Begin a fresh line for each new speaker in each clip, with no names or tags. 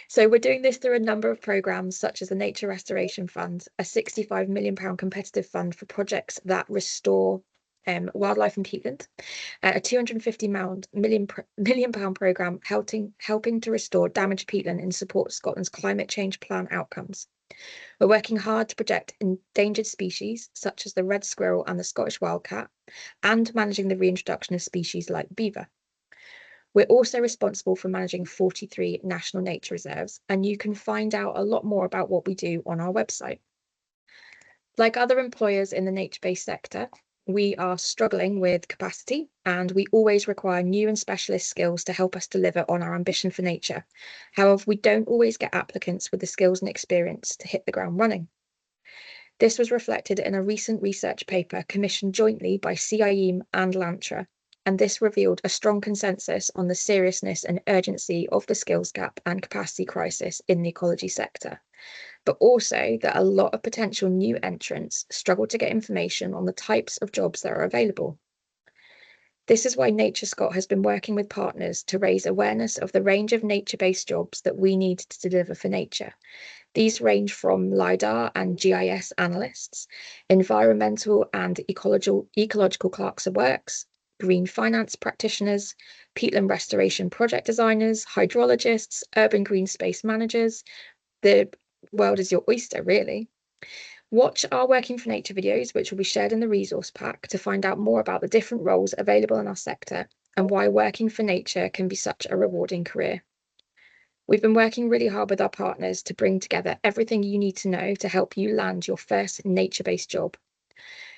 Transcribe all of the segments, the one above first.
So we're doing this through a number of programmes, such as the Nature Restoration Fund, a £65 million competitive fund for projects that restore wildlife in peatland, a £250 million programme helping to restore damaged peatland in support of Scotland's climate change plan outcomes. We're working hard to protect endangered species, such as the red squirrel and the Scottish wildcat, and managing the reintroduction of species like beaver. We're also responsible for managing 43 national nature reserves, and you can find out a lot more about what we do on our website. Like other employers in the nature-based sector, we are struggling with capacity, and we always require new and specialist skills to help us deliver on our ambition for nature. However, we don't always get applicants with the skills and experience to hit the ground running. This was reflected in a recent research paper commissioned jointly by CIEM and Lantra, and this revealed a strong consensus on the seriousness and urgency of the skills gap and capacity crisis in the ecology sector, but also that a lot of potential new entrants struggle to get information on the types of jobs that are available. This is why NatureScot has been working with partners to raise awareness of the range of nature-based jobs that we need to deliver for nature. These range from LiDAR and GIS analysts, environmental and ecological clerks of works, green finance practitioners, peatland restoration project designers, hydrologists, urban green space managers. The world is your oyster, really. Watch our Working for Nature videos, which will be shared in the resource pack, to find out more about the different roles available in our sector and why working for nature can be such a rewarding career. We've been working really hard with our partners to bring together everything you need to know to help you land your first nature-based job.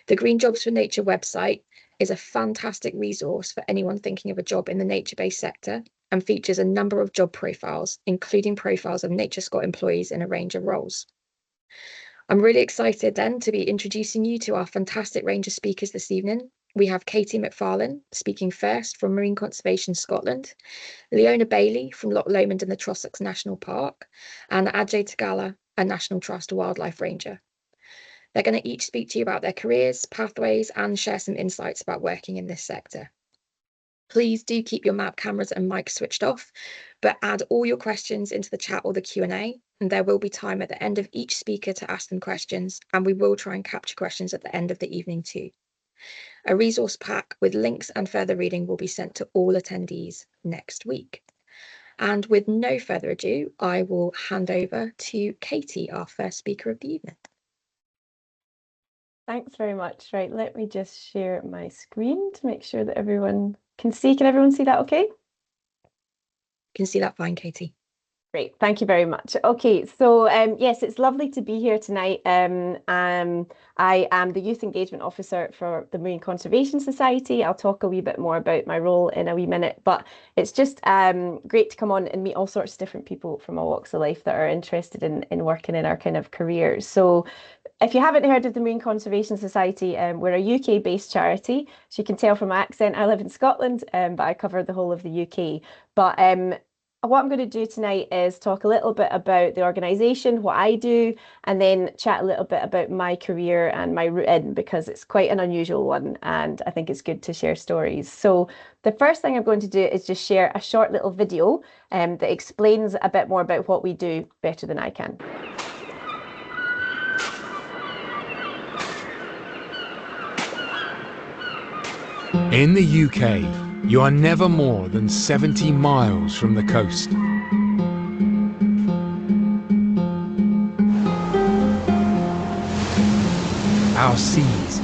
The Green Jobs for Nature website is a fantastic resource for anyone thinking of a job in the nature-based sector and features a number of job profiles, including profiles of NatureScot employees in a range of roles. I'm really excited then to be introducing you to our fantastic range of speakers this evening. We have Katie Macfarlane speaking first from Marine Conservation Scotland, Leona Baillie from Loch Lomond and the Trossachs National Park, and Ajay Tegala, a National Trust wildlife ranger. They're going to each speak to you about their careers, pathways, and share some insights about working in this sector. Please do keep your map cameras and mics switched off, but add all your questions into the chat or the Q&A, and there will be time at the end of each speaker to ask them questions, and we will try and capture questions at the end of the evening too. A resource pack with links and further reading will be sent to all attendees next week. And with no further ado, I will hand over to Katie, our first speaker of the evening.
Thanks very much. Right, let me just share my screen to make sure that everyone can see. Can everyone see that okay?
Can see that fine, Katie.
Great, thank you very much. Okay, so yes, it's lovely to be here tonight. I am the Youth Engagement Officer for the Marine Conservation Society. I'll talk a wee bit more about my role in a wee minute, but it's just great to come on and meet all sorts of different people from all walks of life that are interested in working in our kind of careers. So if you haven't heard of the Marine Conservation Society, we're a UK-based charity. So you can tell from my accent, I live in Scotland, but I cover the whole of the UK. But what I'm going to do tonight is talk a little bit about the organisation, what I do, and then chat a little bit about my career and my route in, because it's quite an unusual one and I think it's good to share stories. So the first thing I'm going to do is just share a short little video that explains a bit more about what we do better than I can.
In the UK, you are never more than 70 miles from the coast. Our seas,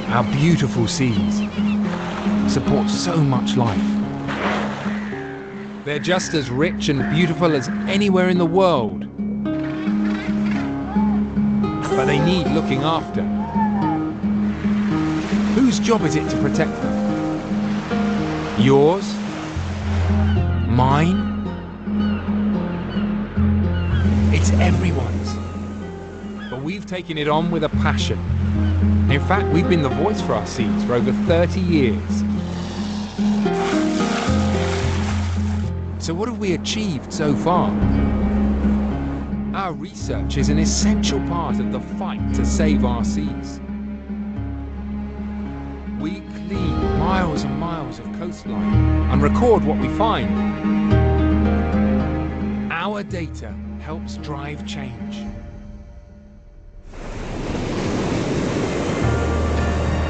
our beautiful seas, support so much life. They're just as rich and beautiful as anywhere in the world. But they need looking after. Whose job is it to protect them? Yours? Mine? It's everyone's. But we've taken it on with a passion. In fact, we've been the voice for our seas for over 30 years. So what have we achieved so far? Our research is an essential part of the fight to save our seas. We clean miles and miles of coastline and record what we find. Our data helps drive change.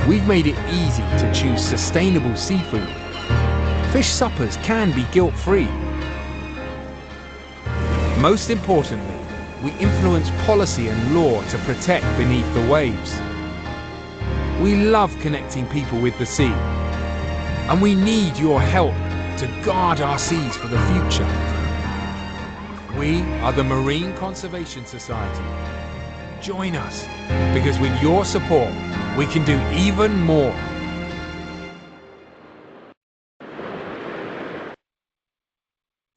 We've made it easy to choose sustainable seafood. Fish suppers can be guilt-free. Most importantly, we influence policy and law to protect beneath the waves. We love connecting people with the sea, and we need your help to guard our seas for the future. We are the Marine Conservation Society. Join us, because with your support, we can do even more.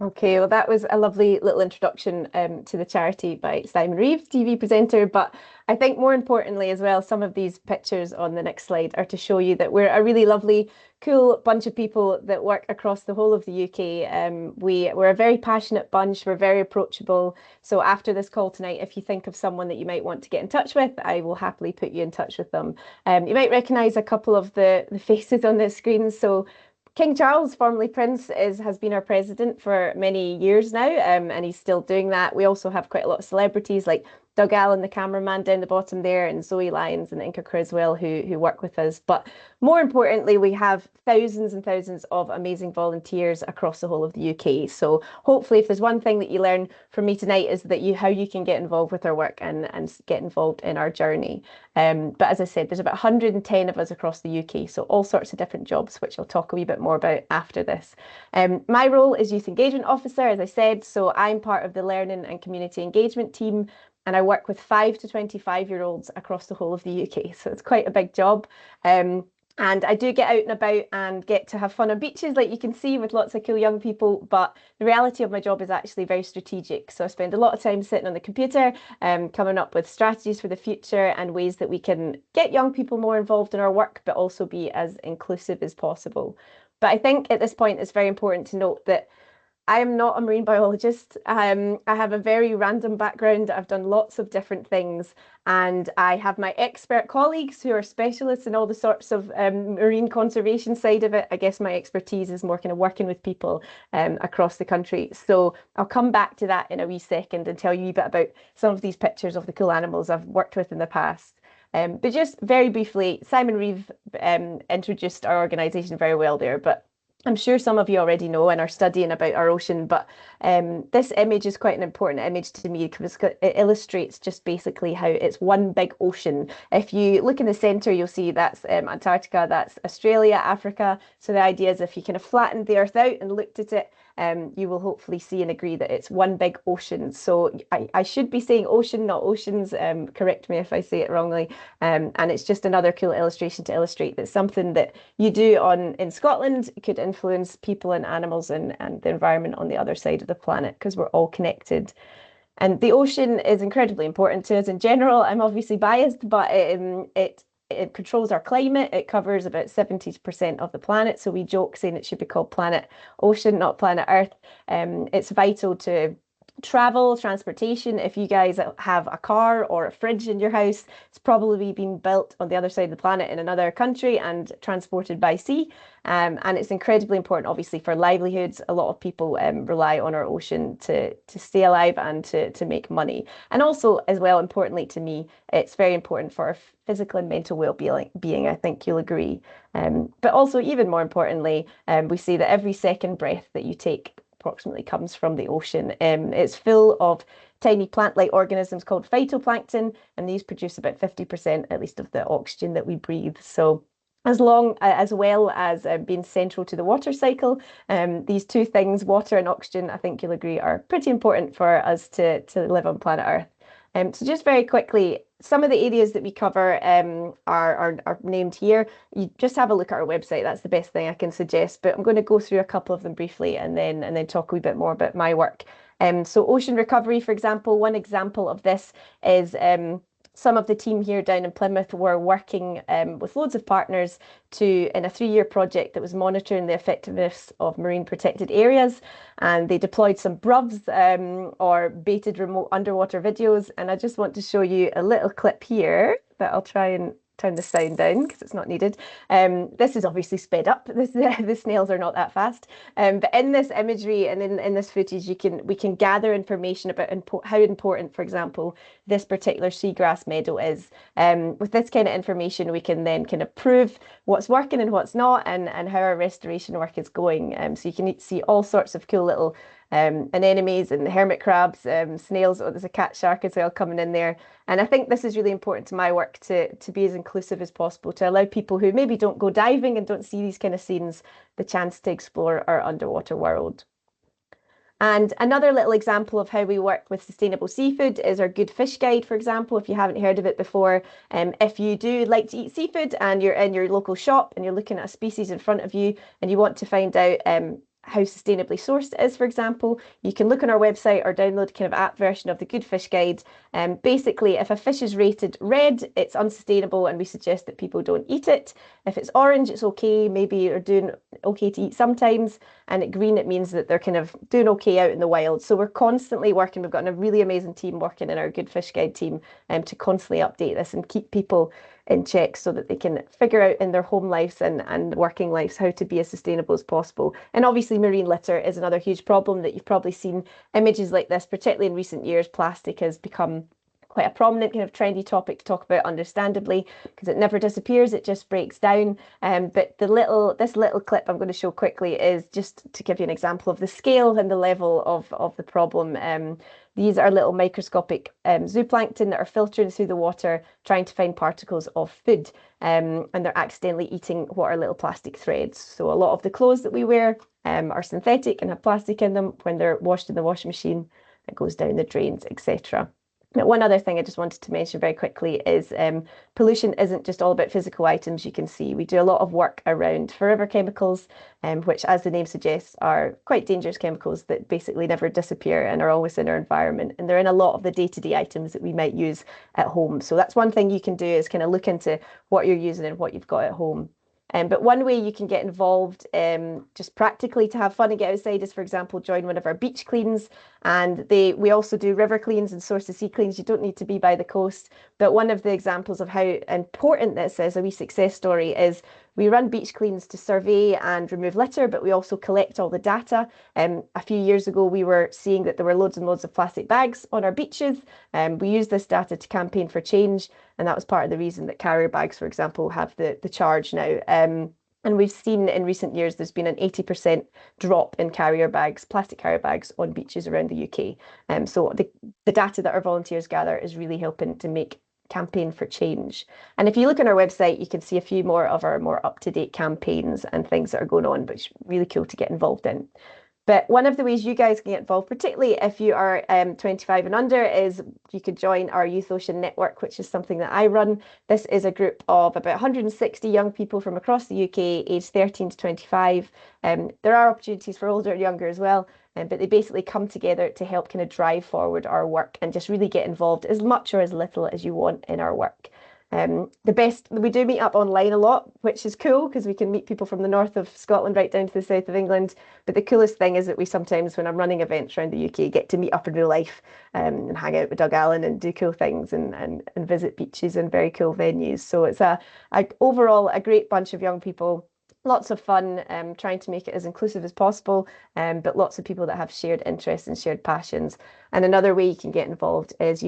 Okay, well, that was a lovely little introduction to the charity by Simon Reeves, TV presenter. But I think more importantly as well, some of these pictures on the next slide are to show you that we're a really lovely, cool bunch of people that work across the whole of the UK. We're a very passionate bunch. We're very approachable. So after this call tonight, if you think of someone that you might want to get in touch with, I will happily put you in touch with them. You might recognise a couple of the faces on the screen. So King Charles, formerly Prince, has been our president for many years now, and he's still doing that. We also have quite a lot of celebrities like Doug Allen, the cameraman down the bottom there, and Zoe Lyons and Inca Criswell who work with us. But more importantly, we have thousands and thousands of amazing volunteers across the whole of the UK. So hopefully, if there's one thing that you learn from me tonight, is that how you can get involved with our work and get involved in our journey. But as I said, there's about 110 of us across the UK, so all sorts of different jobs, which I'll talk a wee bit more about after this. My role is Youth Engagement Officer, as I said, so I'm part of the Learning and Community Engagement team, and I work with 5 to 25-year-olds across the whole of the UK, so it's quite a big job. And I do get out and about and get to have fun on beaches, like you can see, with lots of cool young people. But the reality of my job is actually very strategic. So I spend a lot of time sitting on the computer, coming up with strategies for the future and ways that we can get young people more involved in our work, but also be as inclusive as possible. But I think at this point, it's very important to note that I am not a marine biologist. I have a very random background. I've done lots of different things, and I have my expert colleagues who are specialists in all the sorts of marine conservation side of it. I guess my expertise is more kind of working with people across the country. So I'll come back to that in a wee second and tell you a bit about some of these pictures of the cool animals I've worked with in the past. But just very briefly, Simon Reeve introduced our organisation very well there, but I'm sure some of you already know and are studying about our ocean, but this image is quite an important image to me because it illustrates just basically how it's one big ocean. If you look in the centre, you'll see that's Antarctica, that's Australia, Africa. So the idea is if you kind of flattened the Earth out and looked at it, you will hopefully see and agree that it's one big ocean. So I should be saying ocean, not oceans. Correct me if I say it wrongly. And it's just another cool illustration to illustrate that something that you do in Scotland could influence people and animals and the environment on the other side of the planet, because we're all connected. And the ocean is incredibly important to us in general. I'm obviously biased, but it controls our climate. It covers about 70% of the planet. So we joke saying it should be called Planet Ocean, not Planet Earth. It's vital to travel, transportation. If you guys have a car or a fridge in your house, it's probably been built on the other side of the planet in another country and transported by sea. And it's incredibly important, obviously, for livelihoods. A lot of people rely on our ocean to stay alive and to make money. And also, as well, importantly to me, it's very important for our physical and mental well-being. I think you'll agree. But also, even more importantly, we see that every second breath that you take approximately comes from the ocean. It's full of tiny plant-like organisms called phytoplankton, and these produce about 50% at least of the oxygen that we breathe. So as well as being central to the water cycle, these two things, water and oxygen, I think you'll agree, are pretty important for us to live on planet Earth. So just very quickly, some of the areas that we cover are named here. You just have a look at our website. That's the best thing I can suggest. But I'm going to go through a couple of them briefly and then talk a wee bit more about my work. So ocean recovery, for example, one example of this is some of the team here down in Plymouth were working with loads of partners in a 3-year project that was monitoring the effectiveness of marine protected areas. And they deployed some BRUVs or baited remote underwater videos. And I just want to show you a little clip here that I'll try and turn the sound down because it's not needed. This is obviously sped up. The snails are not that fast. But in this imagery and in this footage, we can gather information about how important, for example, this particular seagrass meadow is. With this kind of information, we can then kind of prove what's working and what's not, and how our restoration work is going. So you can see all sorts of cool little anemones and hermit crabs, snails. Oh, there's a cat shark as well coming in there. And I think this is really important to my work to be as inclusive as possible, to allow people who maybe don't go diving and don't see these kind of scenes the chance to explore our underwater world. And another little example of how we work with sustainable seafood is our Good Fish Guide, for example, if you haven't heard of it before. If you do like to eat seafood and you're in your local shop and you're looking at a species in front of you and you want to find out how sustainably sourced it is, for example, you can look on our website or download kind of app version of the Good Fish Guide. Basically, if a fish is rated red, it's unsustainable and we suggest that people don't eat it. If it's orange, it's okay, maybe you're doing okay to eat sometimes. And at green, it means that they're kind of doing okay out in the wild. So we're constantly working. We've got a really amazing team working in our Good Fish Guide team to constantly update this and keep people in check so that they can figure out in their home lives and working lives how to be as sustainable as possible. And obviously marine litter is another huge problem that you've probably seen images like this, particularly in recent years. Plastic has become quite a prominent kind of trendy topic to talk about, understandably, because it never disappears, it just breaks down. But this little clip I'm going to show quickly is just to give you an example of the scale and the level of the problem. These are little microscopic zooplankton that are filtering through the water, trying to find particles of food, and they're accidentally eating what are little plastic threads. So a lot of the clothes that we wear are synthetic and have plastic in them. When they're washed in the washing machine, it goes down the drains, etc. Now, one other thing I just wanted to mention very quickly is pollution isn't just all about physical items. You can see we do a lot of work around forever chemicals, which, as the name suggests, are quite dangerous chemicals that basically never disappear and are always in our environment. And they're in a lot of the day-to-day items that we might use at home. So that's one thing you can do, is kind of look into what you're using and what you've got at home. But one way you can get involved just practically to have fun and get outside is, for example, join one of our beach cleans. And we also do river cleans and source to sea cleans. You don't need to be by the coast. But one of the examples of how important this is, a wee success story, is we run beach cleans to survey and remove litter, but we also collect all the data. A few years ago, we were seeing that there were loads and loads of plastic bags on our beaches. We used this data to campaign for change. And that was part of the reason that carrier bags, for example, have the charge now. And we've seen in recent years, there's been an 80% drop in plastic carrier bags on beaches around the UK. So the data that our volunteers gather is really helping to make campaign for change. And if you look on our website, you can see a few more of our more up-to-date campaigns and things that are going on, which is really cool to get involved in. But one of the ways you guys can get involved, particularly if you are 25 and under, is you could join our Youth Ocean Network, which is something that I run. This is a group of about 160 young people from across the UK, aged 13 to 25. There are opportunities for older and younger as well, but they basically come together to help kind of drive forward our work and just really get involved as much or as little as you want in our work. We do meet up online a lot, which is cool because we can meet people from the north of Scotland right down to the south of England. But the coolest thing is that we sometimes, when I'm running events around the UK, get to meet up in real life and hang out with Doug Allen and do cool things and visit beaches and very cool venues. So it's overall a great bunch of young people. Lots of fun, trying to make it as inclusive as possible, but lots of people that have shared interests and shared passions. And another way you can get involved is,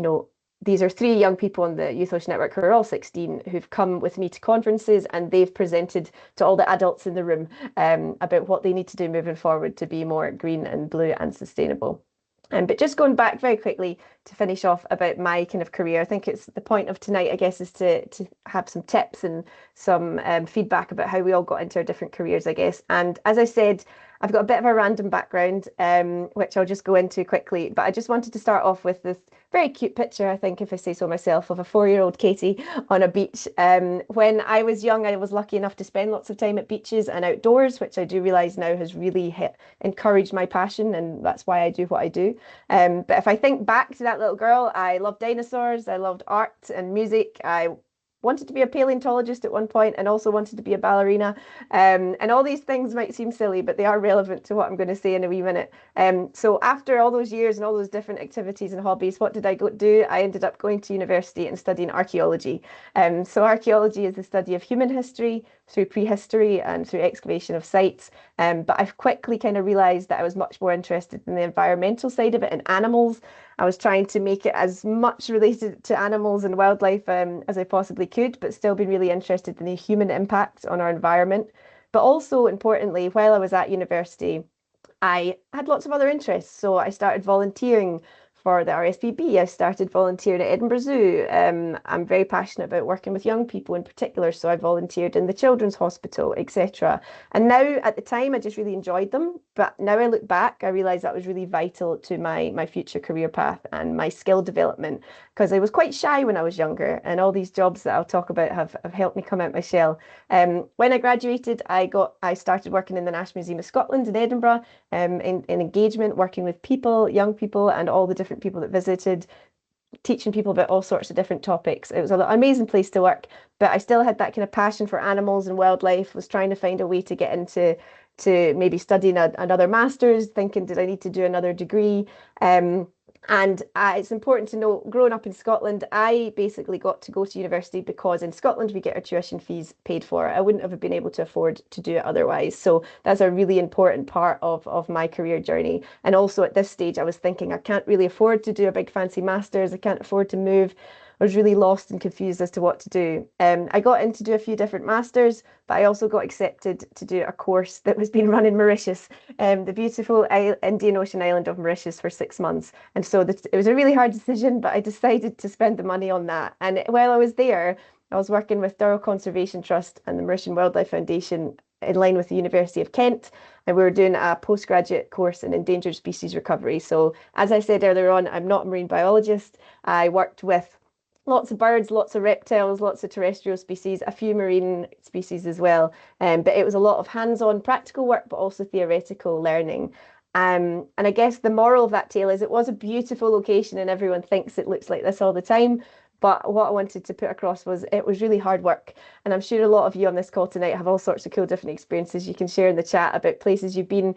these are 3 young people on the Youth Ocean Network who are all 16 who've come with me to conferences, and they've presented to all the adults in the room about what they need to do moving forward to be more green and blue and sustainable. But just going back very quickly to finish off about my kind of career, I think it's the point of tonight, I guess, is to have some tips and some feedback about how we all got into our different careers, I guess. And as I said, I've got a bit of a random background, which I'll just go into quickly. But I just wanted to start off with this very cute picture, I think, if I say so myself, of a 4-year-old Katie on a beach. When I was young, I was lucky enough to spend lots of time at beaches and outdoors, which I do realise now has really encouraged my passion, and that's why I do what I do. But if I think back to that little girl, I loved dinosaurs, I loved art and music, I wanted to be a paleontologist at one point and also wanted to be a ballerina. And all these things might seem silly, but they are relevant to what I'm going to say in a wee minute. So after all those years and all those different activities and hobbies, what did I go do? I ended up going to university and studying archaeology. So archaeology is the study of human history through prehistory and through excavation of sites. But I've quickly kind of realized that I was much more interested in the environmental side of it and animals. I was trying to make it as much related to animals and wildlife as I possibly could, but still be really interested in the human impact on our environment. But also importantly, while I was at university, I had lots of other interests. So I started volunteering for the RSPB. I started volunteering at Edinburgh Zoo. I'm very passionate about working with young people in particular, so I volunteered in the Children's Hospital, etc. And now, at the time, I just really enjoyed them. But now I look back, I realise that was really vital to my future career path and my skill development, because I was quite shy when I was younger, and all these jobs that I'll talk about have helped me come out my shell. When I graduated, I started working in the National Museum of Scotland in Edinburgh, in engagement, working with people, young people, and all the different people that visited, teaching people about all sorts of different topics. It was an amazing place to work, but I still had that kind of passion for animals and wildlife, was trying to find a way to get into maybe studying another master's, thinking, did I need to do another degree? And it's important to know, growing up in Scotland, I basically got to go to university because in Scotland we get our tuition fees paid for. I wouldn't have been able to afford to do it otherwise. So that's a really important part of my career journey. And also at this stage, I was thinking I can't really afford to do a big fancy master's. I can't afford to move. I was really lost and confused as to what to do. I got in to do a few different masters, but I also got accepted to do a course that was being run in Mauritius, the beautiful Indian Ocean island of Mauritius, for 6 months. And so it was a really hard decision, but I decided to spend the money on that. And while I was there, I was working with Durrell Conservation Trust and the Mauritian Wildlife Foundation in line with the University of Kent, and we were doing a postgraduate course in endangered species recovery. So as I said earlier on, I'm not a marine biologist. I worked with lots of birds, lots of reptiles, lots of terrestrial species, a few marine species as well. But it was a lot of hands-on practical work, but also theoretical learning. And I guess the moral of that tale is it was a beautiful location and everyone thinks it looks like this all the time. But what I wanted to put across was it was really hard work. And I'm sure a lot of you on this call tonight have all sorts of cool different experiences you can share in the chat about places you've been.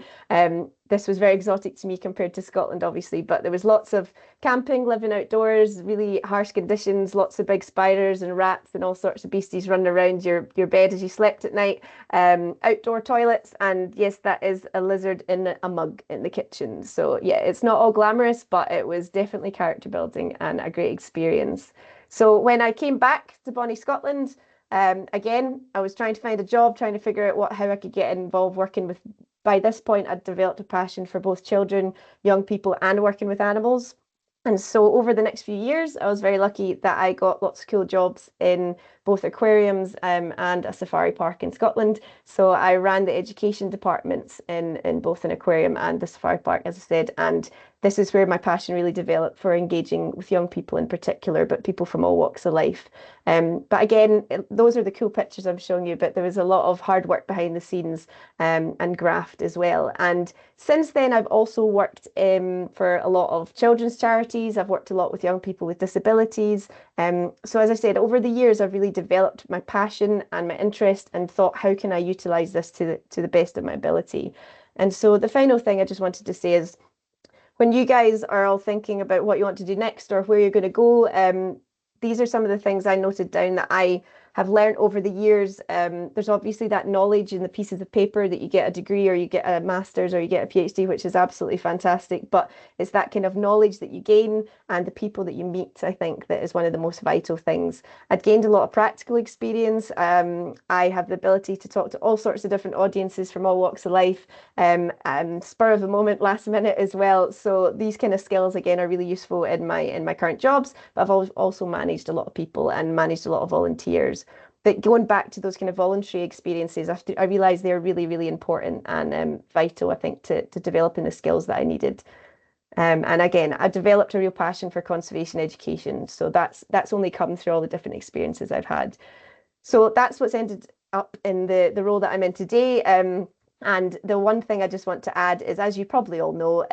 This was very exotic to me compared to Scotland, obviously, but there was lots of camping, living outdoors, really harsh conditions, lots of big spiders and rats and all sorts of beasties running around your bed as you slept at night, outdoor toilets, and yes, that is a lizard in a mug in the kitchen. So yeah, it's not all glamorous, but it was definitely character building and a great experience. So when I came back to Bonnie, Scotland, again, I was trying to find a job, trying to figure out how I could get involved working with. By this point, I'd developed a passion for both children, young people, and working with animals. And so over the next few years, I was very lucky that I got lots of cool jobs in both aquariums and a safari park in Scotland. So I ran the education departments in both an aquarium and the safari park, as I said, and this is where my passion really developed for engaging with young people in particular, but people from all walks of life. But again, those are the cool pictures I'm showing you, but there was a lot of hard work behind the scenes and graft as well. And since then, I've also worked for a lot of children's charities. I've worked a lot with young people with disabilities. So as I said, over the years, I've really developed my passion and my interest and thought, how can I utilize this to the best of my ability? And so the final thing I just wanted to say is, when you guys are all thinking about what you want to do next or where you're going to go, these are some of the things I noted down that I have learned over the years. There's obviously that knowledge in the pieces of paper that you get a degree or you get a master's or you get a PhD, which is absolutely fantastic. But it's that kind of knowledge that you gain and the people that you meet, I think, that is one of the most vital things. I'd gained a lot of practical experience. I have the ability to talk to all sorts of different audiences from all walks of life, and spur of the moment, last minute as well. So these kind of skills, again, are really useful in my current jobs, but I've also managed a lot of people and managed a lot of volunteers. But going back to those kind of voluntary experiences, I realised they're really, really important and vital, I think, to developing the skills that I needed. And again, I developed a real passion for conservation education. So that's only come through all the different experiences I've had. So that's what's ended up in the role that I'm in today. And the one thing I just want to add is, as you probably all know,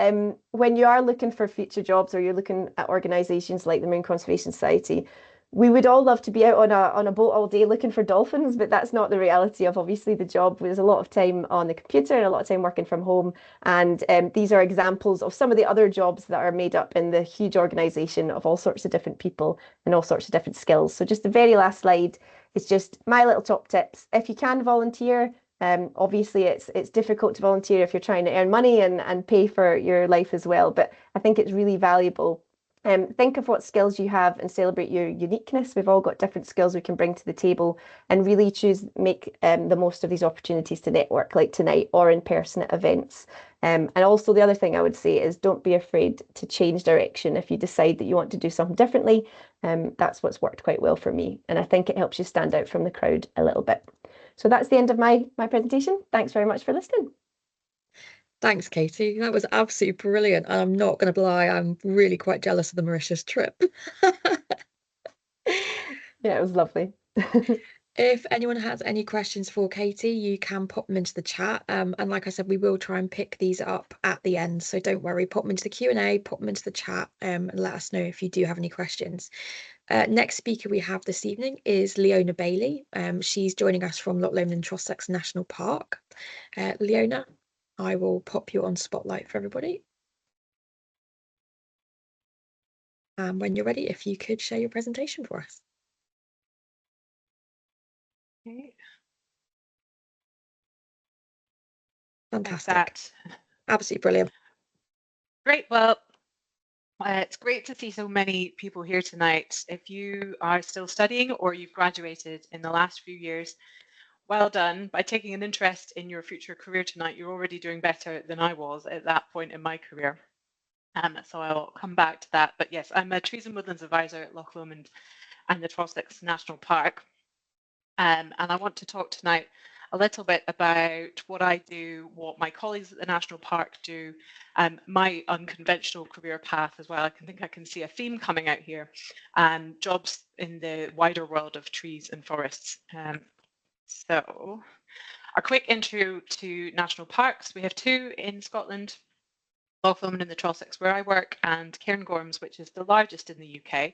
when you are looking for future jobs or you're looking at organisations like the Marine Conservation Society, we would all love to be out on a boat all day looking for dolphins, but that's not the reality of obviously the job. There's a lot of time on the computer and a lot of time working from home. And these are examples of some of the other jobs that are made up in the huge organisation of all sorts of different people and all sorts of different skills. So just the very last slide is just my little top tips. If you can volunteer, obviously it's difficult to volunteer if you're trying to earn money and pay for your life as well, but I think it's really valuable. Think of what skills you have and celebrate your uniqueness. We've all got different skills we can bring to the table, and really make the most of these opportunities to network like tonight or in person at events. And also the other thing I would say is don't be afraid to change direction if you decide that you want to do something differently. That's what's worked quite well for me, and I think it helps you stand out from the crowd a little bit. So that's the end of my presentation. Thanks very much for listening.
Thanks, Katie. That was absolutely brilliant. And I'm not going to lie, I'm really quite jealous of the Mauritius trip.
Yeah, it was lovely.
If anyone has any questions for Katie, you can pop them into the chat. And like I said, we will try and pick these up at the end. So don't worry, pop them into the Q&A, pop them into the chat, and let us know if you do have any questions. Next speaker we have this evening is Leona Baillie. She's joining us from Loch Lomond and Trossachs National Park. Leona, I will pop you on spotlight for everybody. And when you're ready, if you could share your presentation for us.
Okay.
Fantastic. Absolutely brilliant.
Great. Well, it's great to see so many people here tonight. If you are still studying or you've graduated in the last few years, well done. By taking an interest in your future career tonight, you're already doing better than I was at that point in my career. So I'll come back to that. But yes, I'm a Trees and Woodlands Advisor at Loch Lomond and the Trossachs National Park. And I want to talk tonight a little bit about what I do, what my colleagues at the National Park do, my unconventional career path as well. I think I can see a theme coming out here, and jobs in the wider world of trees and forests. So a quick intro to national parks. We have two in Scotland, Loch Lomond and the Trossachs where I work, and Cairngorms, which is the largest in the UK,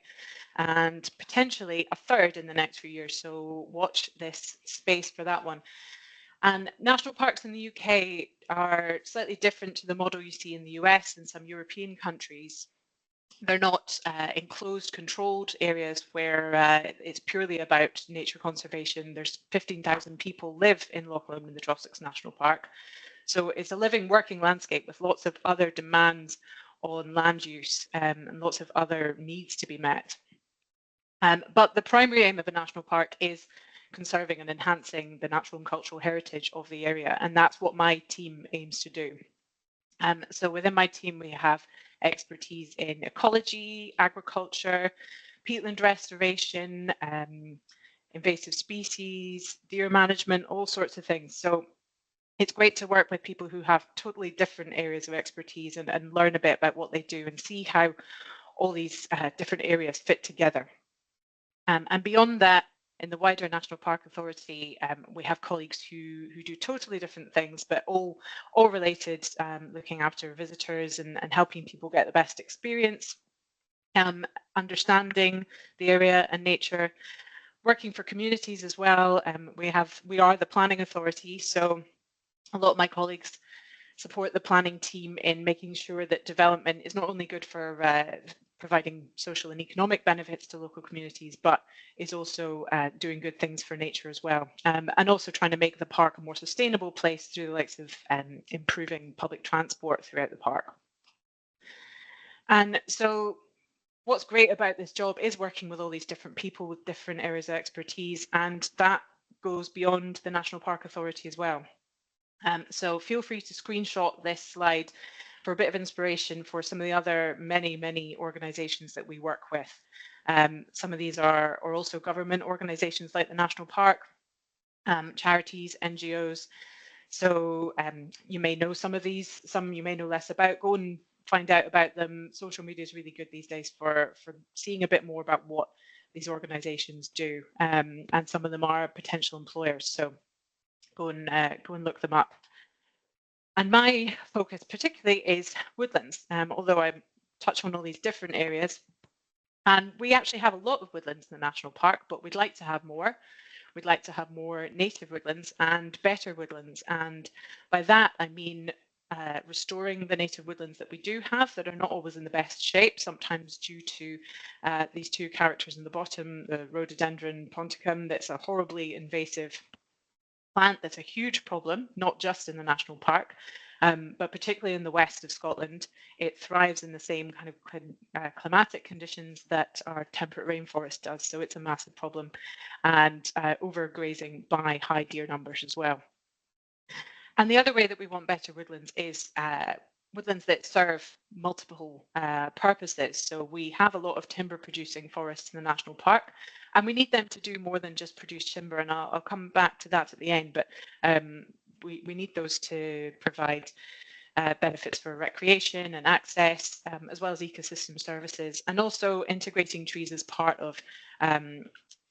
and potentially a third in the next few years. So watch this space for that one. And national parks in the UK are slightly different to the model you see in the US and some European countries. They're not enclosed, controlled areas where it's purely about nature conservation. There's 15,000 people live in Loch Lomond and the Trossachs National Park. So it's a living, working landscape with lots of other demands on land use and lots of other needs to be met. But the primary aim of a national park is conserving and enhancing the natural and cultural heritage of the area, and that's what my team aims to do. So within my team, we have expertise in ecology, agriculture, peatland restoration, invasive species, deer management, all sorts of things. So it's great to work with people who have totally different areas of expertise and learn a bit about what they do and see how all these different areas fit together. And beyond that, in the wider National Park Authority, we have colleagues who do totally different things, but all related, looking after visitors and helping people get the best experience, understanding the area and nature, working for communities as well. We are the planning authority, so a lot of my colleagues support the planning team in making sure that development is not only good for providing social and economic benefits to local communities, but is also doing good things for nature as well. And also trying to make the park a more sustainable place through the likes of improving public transport throughout the park. And so what's great about this job is working with all these different people with different areas of expertise, and that goes beyond the National Park Authority as well. So feel free to screenshot this slide for a bit of inspiration for some of the other many organisations that we work with. Some of these are also government organisations like the National Park, charities, NGOs. So you may know some of these, some you may know less about. Go and find out about them. Social media is really good these days for seeing a bit more about what these organisations do, and some of them are potential employers. So go and look them up. And my focus particularly is woodlands, although I touch on all these different areas. And we actually have a lot of woodlands in the national park, but we'd like to have more. We'd like to have more native woodlands and better woodlands. And by that, I mean restoring the native woodlands that we do have that are not always in the best shape, sometimes due to these two characters in the bottom, the rhododendron ponticum, that's a horribly invasive plant that's a huge problem, not just in the national park, but particularly in the west of Scotland. It thrives in the same kind of climatic conditions that our temperate rainforest does, so it's a massive problem, and overgrazing by high deer numbers as well. And the other way that we want better woodlands is woodlands that serve multiple purposes. So we have a lot of timber producing forests in the national park, and we need them to do more than just produce timber. And I'll come back to that at the end, but we need those to provide benefits for recreation and access, as well as ecosystem services, and also integrating trees as part of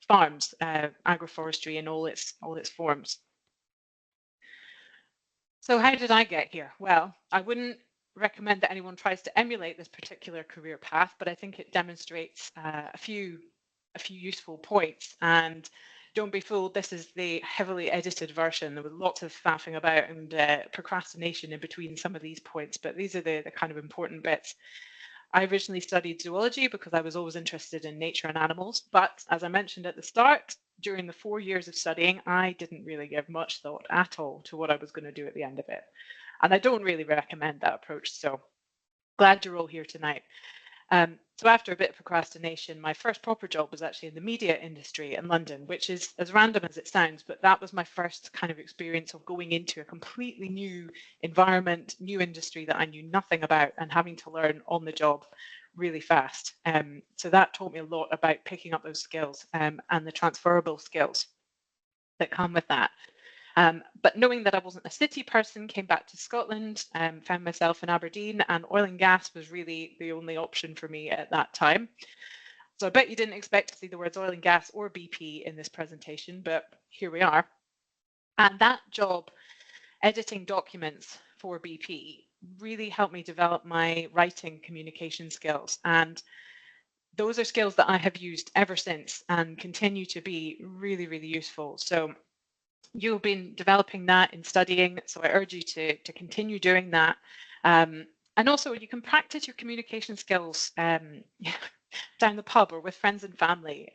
farms, agroforestry in all its forms. So how did I get here? Well, I wouldn't recommend that anyone tries to emulate this particular career path, but I think it demonstrates a few useful points. And don't be fooled, this is the heavily edited version. There was lots of faffing about and procrastination in between some of these points, but these are the kind of important bits. I originally studied zoology because I was always interested in nature and animals, but as I mentioned at the start, during the 4 years of studying, I didn't really give much thought at all to what I was going to do at the end of it. And I don't really recommend that approach, so glad you're all here tonight. So after a bit of procrastination, my first proper job was actually in the media industry in London, which is as random as it sounds, but that was my first kind of experience of going into a completely new environment, new industry that I knew nothing about and having to learn on the job really fast. So that taught me a lot about picking up those skills and the transferable skills that come with that. But knowing that I wasn't a city person, came back to Scotland, found myself in Aberdeen, and oil and gas was really the only option for me at that time. So I bet you didn't expect to see the words oil and gas or BP in this presentation, but here we are. And that job, editing documents for BP, really helped me develop my writing communication skills. And those are skills that I have used ever since and continue to be really, really useful. So you've been developing that in studying, so I urge you to continue doing that. And also you can practice your communication skills down the pub or with friends and family.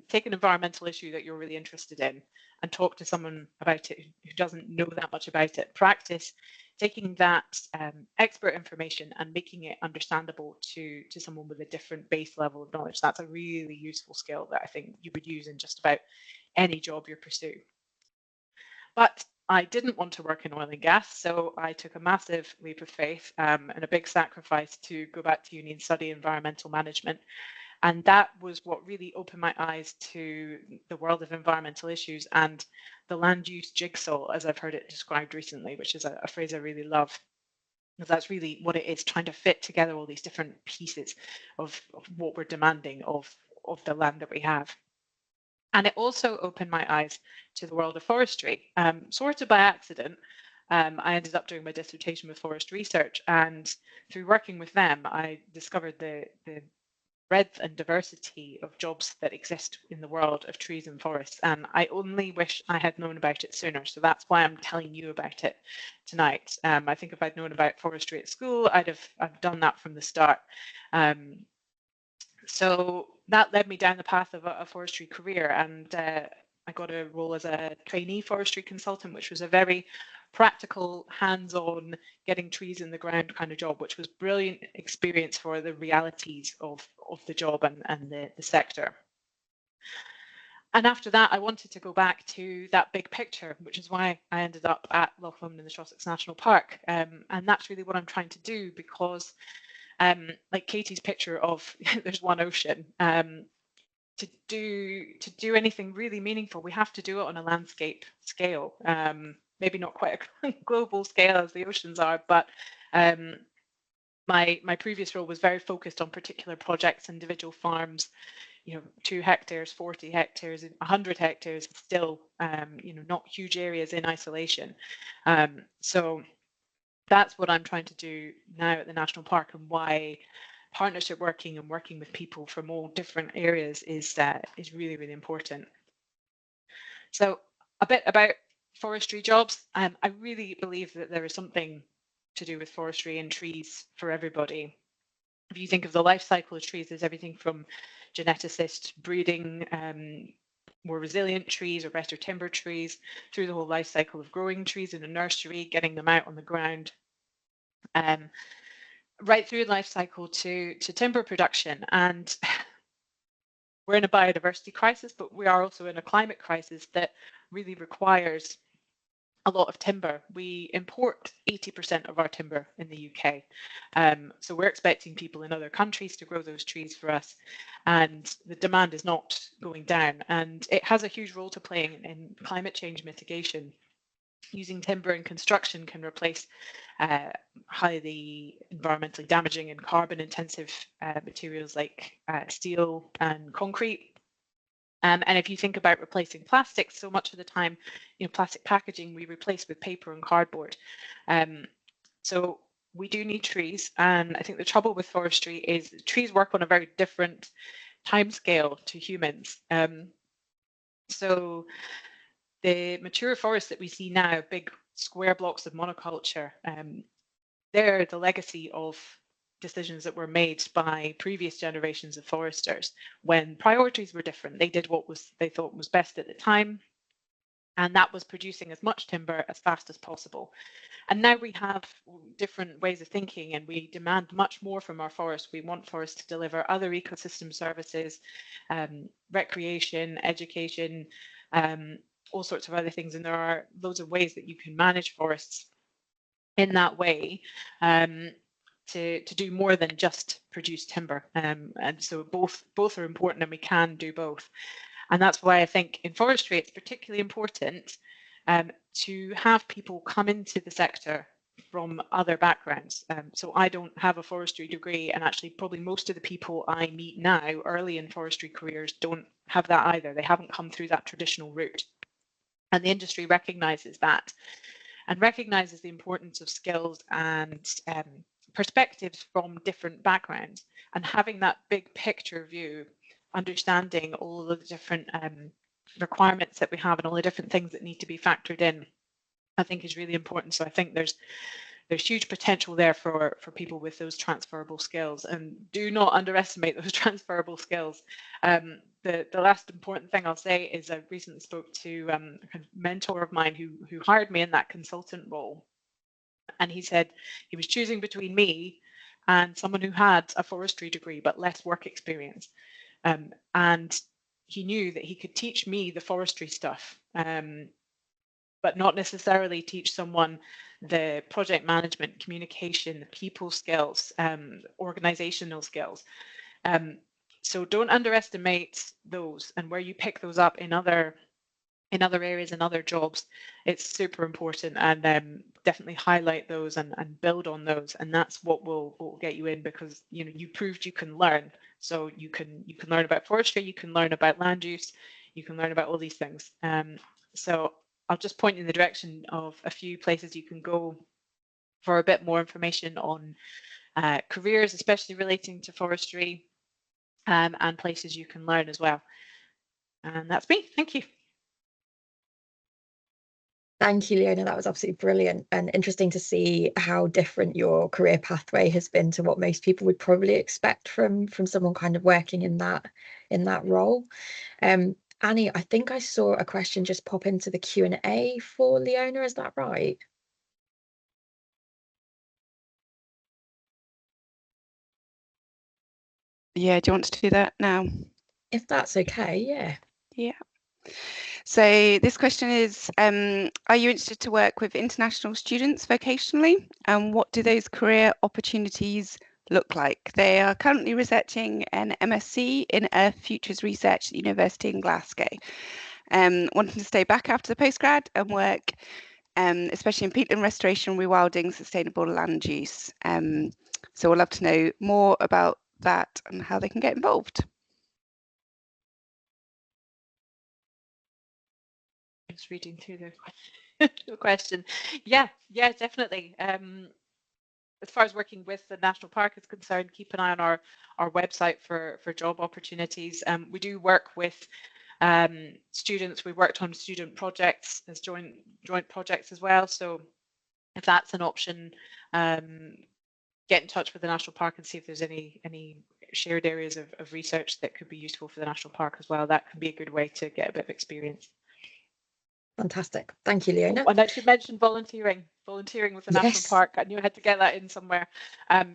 Take an environmental issue that you're really interested in and talk to someone about it who doesn't know that much about it. Practice taking that expert information and making it understandable to someone with a different base level of knowledge. That's a really useful skill that I think you would use in just about any job you pursue. But I didn't want to work in oil and gas, so I took a massive leap of faith and a big sacrifice to go back to uni and study environmental management. And that was what really opened my eyes to the world of environmental issues and the land use jigsaw, as I've heard it described recently, which is a phrase I really love. Because that's really what it is, trying to fit together all these different pieces of what we're demanding of the land that we have. And it also opened my eyes to the world of forestry, sort of by accident. I ended up doing my dissertation with forest research, and through working with them, I discovered the breadth and diversity of jobs that exist in the world of trees and forests. And I only wish I had known about it sooner. So that's why I'm telling you about it tonight. I think if I'd known about forestry at school, I've done that from the start. So that led me down the path of a forestry career, and I got a role as a trainee forestry consultant, which was a very practical, hands-on, getting trees in the ground kind of job, which was brilliant experience for the realities of the job and the sector. And after that, I wanted to go back to that big picture, which is why I ended up at Loch Lomond in the Trossachs National Park. And that's really what I'm trying to do, because like Katie's picture of there's one ocean, to do anything really meaningful, we have to do it on a landscape scale. Maybe not quite a global scale as the oceans are, but my previous role was very focused on particular projects, individual farms, 2 hectares, 40 hectares, 100 hectares, still, not huge areas in isolation. So that's what I'm trying to do now at the national park, and why partnership working and working with people from all different areas is really, really important. So a bit about forestry jobs. I really believe that there is something to do with forestry and trees for everybody. If you think of the life cycle of trees, there's everything from geneticists breeding more resilient trees or better timber trees, through the whole life cycle of growing trees in a nursery, getting them out on the ground, right through the life cycle to timber production. And we're in a biodiversity crisis, but we are also in a climate crisis that really requires a lot of timber. We import 80% of our timber in the UK. So we're expecting people in other countries to grow those trees for us. And the demand is not going down. And it has a huge role to play in climate change mitigation. Using timber in construction can replace highly environmentally damaging and carbon intensive materials like steel and concrete. And if you think about replacing plastics, so much of the time, plastic packaging we replace with paper and cardboard. So we do need trees. And I think the trouble with forestry is trees work on a very different timescale to humans. So the mature forests that we see now, big square blocks of monoculture, they're the legacy of decisions that were made by previous generations of foresters when priorities were different. They did what they thought was best at the time, and that was producing as much timber as fast as possible. And now we have different ways of thinking, and we demand much more from our forests. We want forests to deliver other ecosystem services, recreation, education, all sorts of other things. And there are loads of ways that you can manage forests in that way, to do more than just produce timber. And so both are important, and we can do both. And that's why I think in forestry it's particularly important to have people come into the sector from other backgrounds. So I don't have a forestry degree, and actually probably most of the people I meet now early in forestry careers don't have that either. They haven't come through that traditional route. And the industry recognises that, and recognises the importance of skills and perspectives from different backgrounds, and having that big picture view, understanding all of the different requirements that we have and all the different things that need to be factored in, I think is really important. So I think there's huge potential there for people with those transferable skills, and do not underestimate those transferable skills. The last important thing I'll say is I recently spoke to a mentor of mine who hired me in that consultant role, and he said he was choosing between me and someone who had a forestry degree but less work experience, and he knew that he could teach me the forestry stuff, but not necessarily teach someone the project management, communication, the people skills, organizational skills. So don't underestimate those, and where you pick those up in other areas and other jobs, it's super important. And definitely highlight those and build on those, and that's what will get you in, because you proved you can learn. So you can learn about forestry, you can learn about land use, you can learn about all these things. So I'll just point in the direction of a few places you can go for a bit more information on careers, especially relating to forestry, and places you can learn as well. And that's me. Thank you.
Thank you, Leona. That was absolutely brilliant, and interesting to see how different your career pathway has been to what most people would probably expect from someone kind of working in that role. Annie, I think I saw a question just pop into the Q&A for Leona. Is that right?
Yeah, do you want to do that now?
If that's okay, yeah.
Yeah. So this question is, are you interested to work with international students vocationally? And what do those career opportunities look like? They are currently researching an MSc in Earth Futures Research at the University in Glasgow. Wanting to stay back after the postgrad and work, especially in peatland restoration, rewilding, sustainable land use. So we'd love to know more about that and how they can get involved.
Just reading through the question. Yeah, definitely. as far as working with the national park is concerned, keep an eye on our website for job opportunities. We do work with students. We worked on student projects as joint projects as well. So if that's an option, get in touch with the national park and see if there's any shared areas of research that could be useful for the national park as well. That can be a good way to get a bit of experience.
Fantastic. Thank you, Leona.
And I should mention volunteering with the national
Yes.
park. I knew I had to get that in somewhere.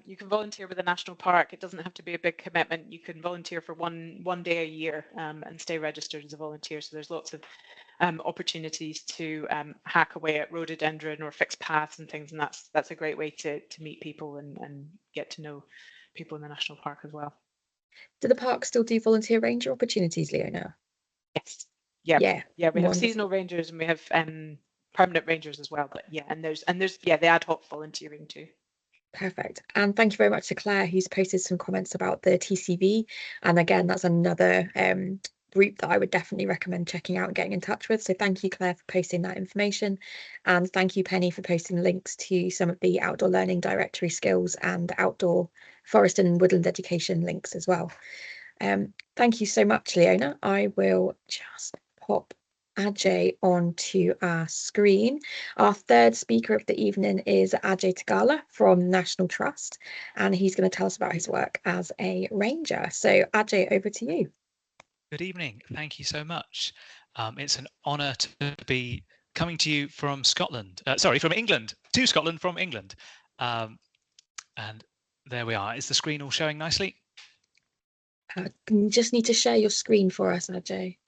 You can volunteer with the national park. It doesn't have to be a big commitment. You can volunteer for one day a year and stay registered as a volunteer. So there's lots of opportunities to hack away at rhododendron or fix paths and things, and that's a great way to meet people and get to know people in the national park as well.
Do the park still do volunteer ranger opportunities, Leona?
Yes. Yeah. We have
Wonderful.
seasonal rangers and we have permanent rangers as well. But yeah, and there's the ad hoc volunteering too.
Perfect. And thank you very much to Claire, who's posted some comments about the TCV. And again, that's another group that I would definitely recommend checking out and getting in touch with. So thank you, Claire, for posting that information. And thank you, Penny, for posting links to some of the outdoor learning directory skills and outdoor forest and woodland education links as well. Thank you so much, Leona. I will just pop Ajay onto our screen. Our third speaker of the evening is Ajay Tegala from National Trust, and he's going to tell us about his work as a ranger. So Ajay, over to you.
Good evening. Thank you so much. It's an honour to be coming to you from Scotland. From England to Scotland from England. And there we are. Is the screen all showing nicely?
You just need to share your screen for us, Ajay.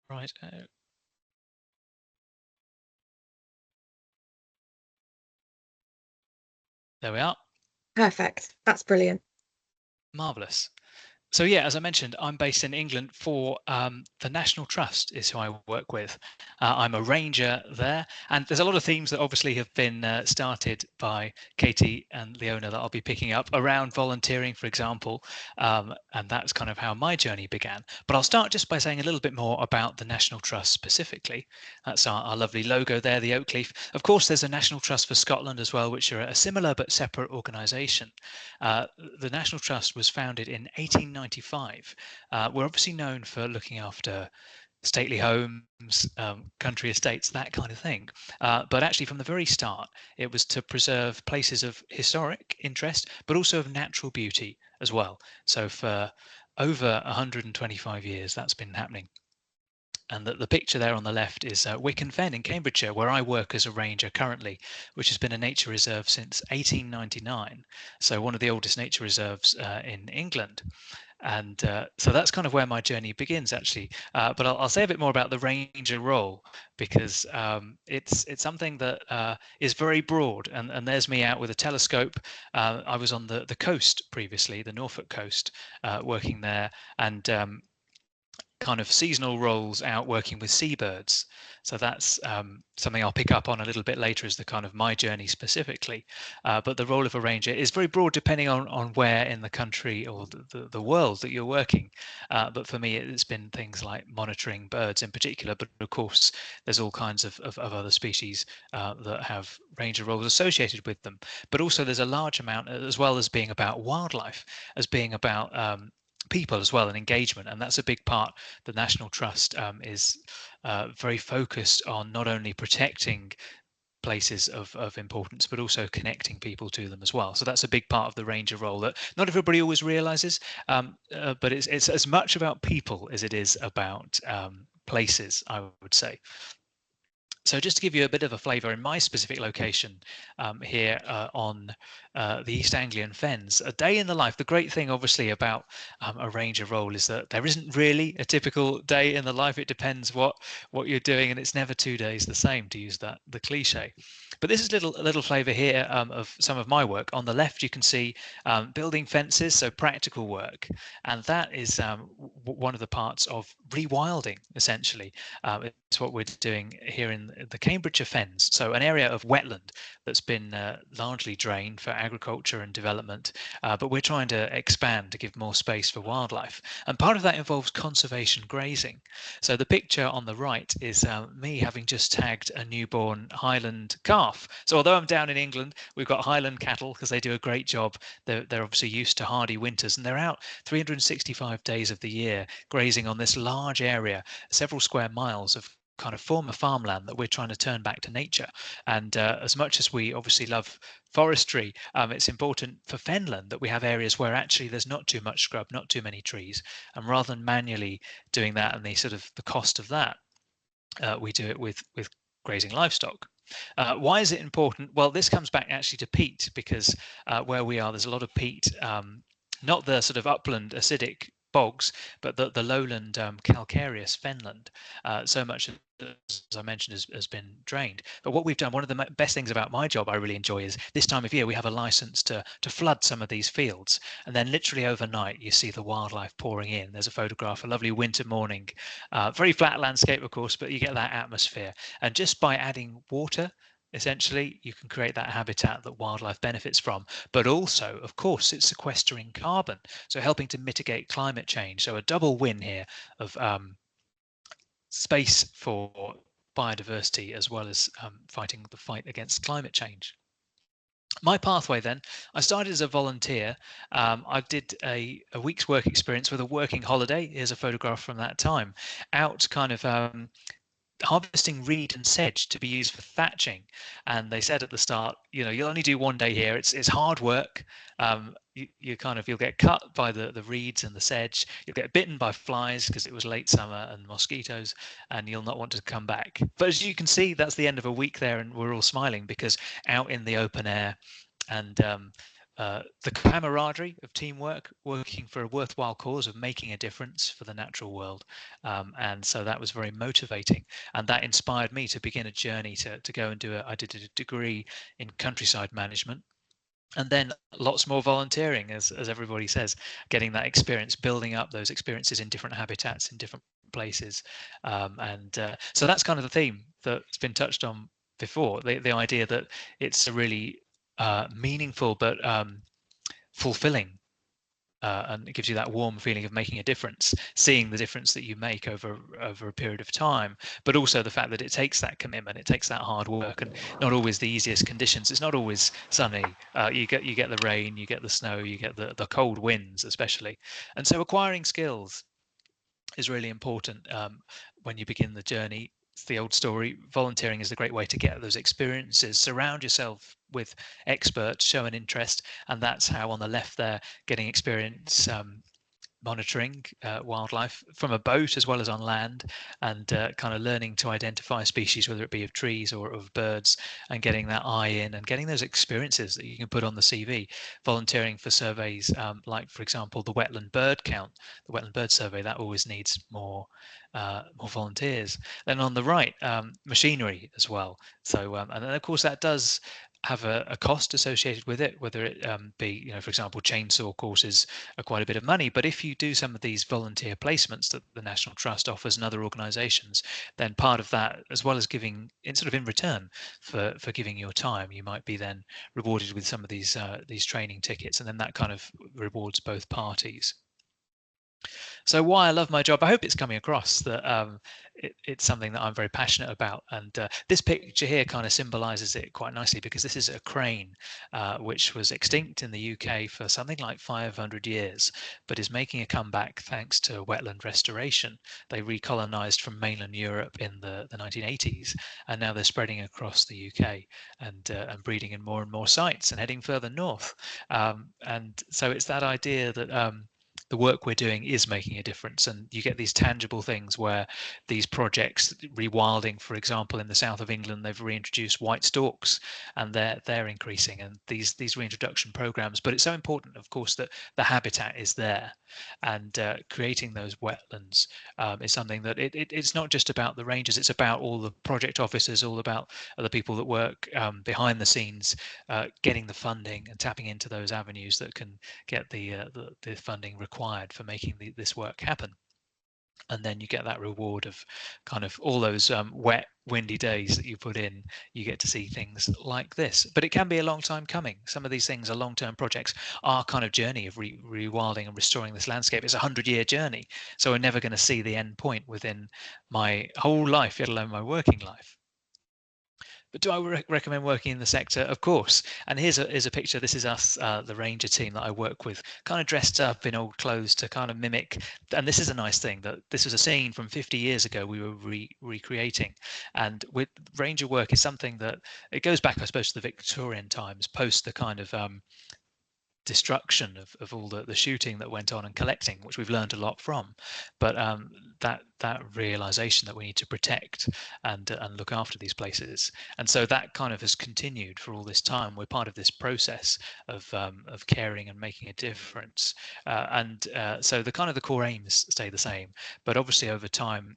Right. There we are.
Perfect. That's brilliant.
Marvellous. So yeah, as I mentioned, I'm based in England for the National Trust is who I work with. I'm a ranger there, and there's a lot of themes that obviously have been started by Katie and Leona that I'll be picking up around volunteering, for example, and that's kind of how my journey began. But I'll start just by saying a little bit more about the National Trust specifically. That's our lovely logo there, the oak leaf. Of course, there's a National Trust for Scotland as well, which are a similar but separate organisation. The National Trust was founded in 1895. We're obviously known for looking after stately homes, country estates, that kind of thing. But actually from the very start, it was to preserve places of historic interest, but also of natural beauty as well. So for over 125 years, that's been happening. And the picture there on the left is Wicken Fen in Cambridgeshire, where I work as a ranger currently, which has been a nature reserve since 1899. So one of the oldest nature reserves in England. And so that's kind of where my journey begins, actually. But I'll say a bit more about the ranger role, because it's something that is very broad. And there's me out with a telescope. I was on the coast previously, the Norfolk coast, working there, and kind of seasonal roles out working with seabirds. So that's something I'll pick up on a little bit later as the kind of my journey specifically. But the role of a ranger is very broad depending on where in the country or the world that you're working. But for me, it's been things like monitoring birds in particular, but of course, there's all kinds of other species that have ranger roles associated with them. But also there's a large amount, as well as being about wildlife, as being about people as well, and engagement. And that's a big part. The National Trust is very focused on not only protecting places of importance, but also connecting people to them as well. So that's a big part of the ranger role that not everybody always realizes, but it's as much about people as it is about places, I would say. So just to give you a bit of a flavour, in my specific location here on the East Anglian Fens, a day in the life. The great thing, obviously, about a ranger role is that there isn't really a typical day in the life. It depends what you're doing, and it's never 2 days the same, to use the cliche. But this is a little flavour here of some of my work. On the left, you can see building fences, so practical work, and that is one of the parts of rewilding, essentially. It's what we're doing here in the Cambridgeshire Fens, so an area of wetland that's been largely drained for agriculture and development, but we're trying to expand to give more space for wildlife. And part of that involves conservation grazing. So the picture on the right is me having just tagged a newborn Highland calf. So although I'm down in England, we've got Highland cattle because they do a great job. They're obviously used to hardy winters, and they're out 365 days of the year grazing on this large area, several square miles of kind of former farmland that we're trying to turn back to nature. And as much as we obviously love forestry, it's important for fenland that we have areas where actually there's not too much scrub, not too many trees, and rather than manually doing that and the cost of that, we do it with grazing livestock. Why is it important? Well, this comes back actually to peat, because where we are, there's a lot of peat, not the sort of upland acidic bogs, but the lowland calcareous fenland. So much, as I mentioned, has been drained. But what we've done, one of the best things about my job I really enjoy, is this time of year we have a license to flood some of these fields, and then literally overnight you see the wildlife pouring in. There's a photograph, a lovely winter morning, very flat landscape of course, but you get that atmosphere, and just by adding water, essentially you can create that habitat that wildlife benefits from. But also, of course, it's sequestering carbon, so helping to mitigate climate change. So a double win here of space for biodiversity, as well as fighting the fight against climate change. My pathway then, I started as a volunteer. I did a week's work experience with a working holiday. Here's a photograph from that time, out kind of harvesting reed and sedge to be used for thatching. And they said at the start, you'll only do one day here. It's hard work. You'll get cut by the reeds and the sedge. You'll get bitten by flies because it was late summer, and mosquitoes, and you'll not want to come back. But as you can see, that's the end of a week there, and we're all smiling because out in the open air, and the camaraderie of teamwork, working for a worthwhile cause of making a difference for the natural world. And so that was very motivating, and that inspired me to begin a journey to go and I did a degree in countryside management, and then lots more volunteering, as everybody says, getting that experience, building up those experiences in different habitats, in different places. So that's kind of the theme that's been touched on before, the idea that it's a really meaningful but fulfilling, and it gives you that warm feeling of making a difference, seeing the difference that you make over a period of time, but also the fact that it takes that commitment, it takes that hard work, and not always the easiest conditions. It's not always sunny. You get the rain, you get the snow, you get the cold winds especially. And so acquiring skills is really important when you begin the journey. It's the old story. Volunteering is a great way to get those experiences. Surround yourself with experts, show an interest, and that's how on the left there, getting experience monitoring wildlife from a boat as well as on land, and kind of learning to identify species, whether it be of trees or of birds, and getting that eye in and getting those experiences that you can put on the CV. Volunteering for surveys like, for example, the wetland bird count, the wetland bird survey, that always needs more volunteers. Then on the right, machinery as well. So and then of course that does have a cost associated with it, whether it be, for example, chainsaw courses are quite a bit of money. But if you do some of these volunteer placements that the National Trust offers and other organisations, then part of that, as well as giving in return for giving your time, you might be then rewarded with some of these training tickets, and then that kind of rewards both parties. So why I love my job, I hope it's coming across that it's something that I'm very passionate about. And this picture here kind of symbolises it quite nicely, because this is a crane which was extinct in the UK for something like 500 years, but is making a comeback thanks to wetland restoration. They recolonised from mainland Europe in the 1980s, and now they're spreading across the UK and breeding in more and more sites and heading further north. And so it's that idea that the work we're doing is making a difference, and you get these tangible things where these projects, rewilding, for example, in the south of England, they've reintroduced white storks, and they're increasing, and these reintroduction programs. But it's so important, of course, that the habitat is there, and creating those wetlands is something that it's not just about the rangers, it's about all the project officers, all about other people that work behind the scenes, getting the funding and tapping into those avenues that can get the funding required for making this work happen. And then you get that reward of kind of all those wet, windy days that you put in. You get to see things like this. But it can be a long time coming. Some of these things are long-term projects. Our kind of journey of rewilding and restoring this landscape is a 100-year journey. So we're never going to see the end point within my whole life, let alone my working life. But do I recommend working in the sector? Of course. And here's a picture. This is us, the ranger team that I work with, kind of dressed up in old clothes to kind of mimic. And this is a nice thing, that this was a scene from 50 years ago we were recreating. And with ranger work is something that it goes back, I suppose, to the Victorian times, post the kind of destruction of all the shooting that went on and collecting, which we've learned a lot from. But that realization that we need to protect and look after these places, and so that kind of has continued for all this time. We're part of this process of caring and making a difference, and so the kind of the core aims stay the same, but obviously over time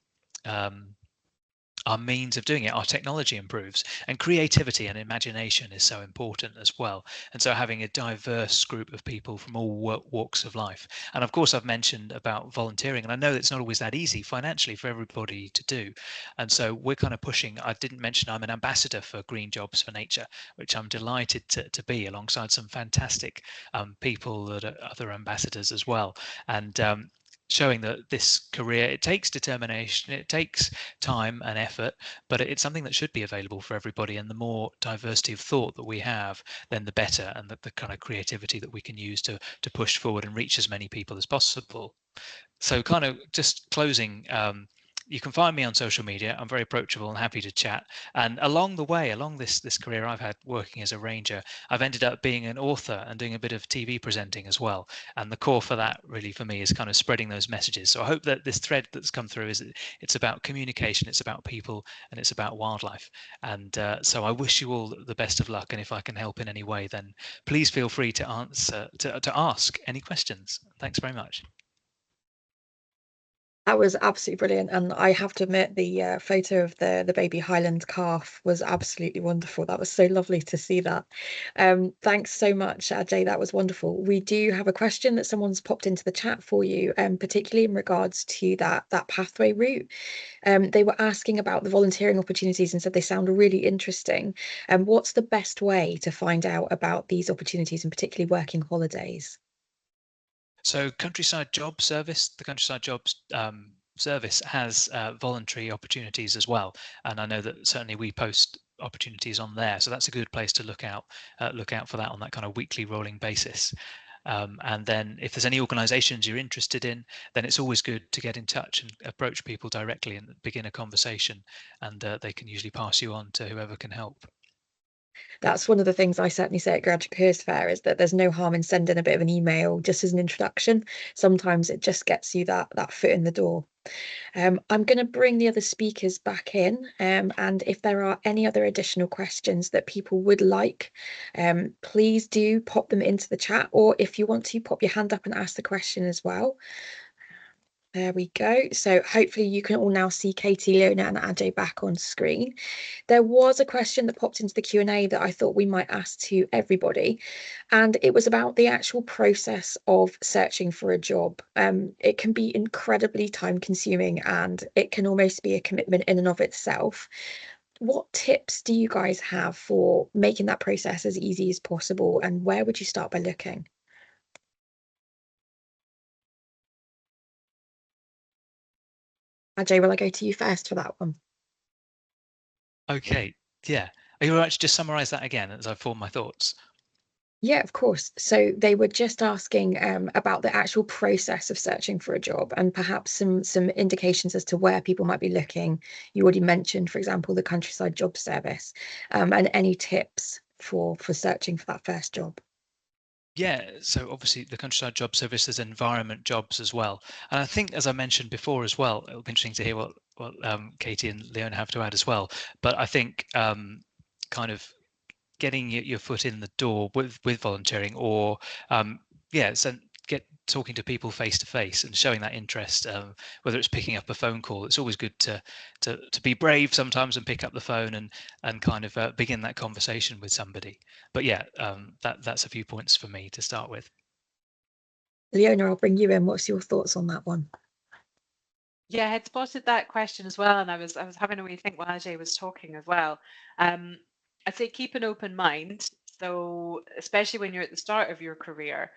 our means of doing it, our technology improves, and creativity and imagination is so important as well. And so having a diverse group of people from all walks of life. And of course, I've mentioned about volunteering, and I know it's not always that easy financially for everybody to do. And so we're kind of pushing. I didn't mention I'm an ambassador for Green Jobs for Nature, which I'm delighted to be, alongside some fantastic people that are other ambassadors as well. And showing that this career, it takes determination, it takes time and effort, but it's something that should be available for everybody. And the more diversity of thought that we have, then the better, and the kind of creativity that we can use to push forward and reach as many people as possible. So kind of just closing, you can find me on social media. I'm very approachable and happy to chat. And along the way, along this career I've had working as a ranger, I've ended up being an author and doing a bit of TV presenting as well. And the core for that really for me is kind of spreading those messages. So I hope that this thread that's come through is it's about communication, it's about people, and it's about wildlife. And so I wish you all the best of luck. And if I can help in any way, then please feel free to ask any questions. Thanks very much.
That was absolutely brilliant, and I have to admit the photo of the baby Highland calf was absolutely wonderful. That was so lovely to see that. Thanks so much, Ajay. That was wonderful. We do have a question that someone's popped into the chat for you, particularly in regards to that pathway route. They were asking about the volunteering opportunities and said they sound really interesting. What's the best way to find out about these opportunities, and particularly working holidays?
So Countryside Job Service, the Countryside Jobs Service has voluntary opportunities as well. And I know that certainly we post opportunities on there. So that's a good place to look out for that on that kind of weekly rolling basis. And then if there's any organizations you're interested in, then it's always good to get in touch and approach people directly and begin a conversation. And they can usually pass you on to whoever can help.
That's one of the things I certainly say at Graduate Careers Fair, is that there's no harm in sending a bit of an email just as an introduction. Sometimes it just gets you that foot in the door. I'm going to bring the other speakers back in, and if there are any other additional questions that people would like, please do pop them into the chat, or if you want to, pop your hand up and ask the question as well. There we go. So hopefully you can all now see Katie, Leona and Ajay back on screen. There was a question that popped into the Q&A that I thought we might ask to everybody, and it was about the actual process of searching for a job. It can be incredibly time consuming, and it can almost be a commitment in and of itself. What tips do you guys have for making that process as easy as possible, and where would you start by looking? Ajay, will I go to you first for that one?
Okay, yeah. Are you all right to just summarize that again as I form my thoughts?
Yeah, of course. So they were just asking about the actual process of searching for a job, and perhaps some indications as to where people might be looking. You already mentioned, for example, the Countryside Job Service, and any tips for searching for that first job.
Yeah, so obviously the Countryside Job Service, there's environment jobs as well. And I think, as I mentioned before as well, it'll be interesting to hear what Katie and Leona have to add as well. But I think kind of getting your foot in the door with volunteering, or so get talking to people face to face and showing that interest, whether it's picking up a phone call. It's always good to be brave sometimes and pick up the phone and kind of begin that conversation with somebody. But yeah, that's a few points for me to start with.
Leona, I'll bring you in. What's your thoughts on that one?
Yeah, I had spotted that question as well, and I was having a wee think while Ajay was talking as well. I'd say keep an open mind. So especially when you're at the start of your career,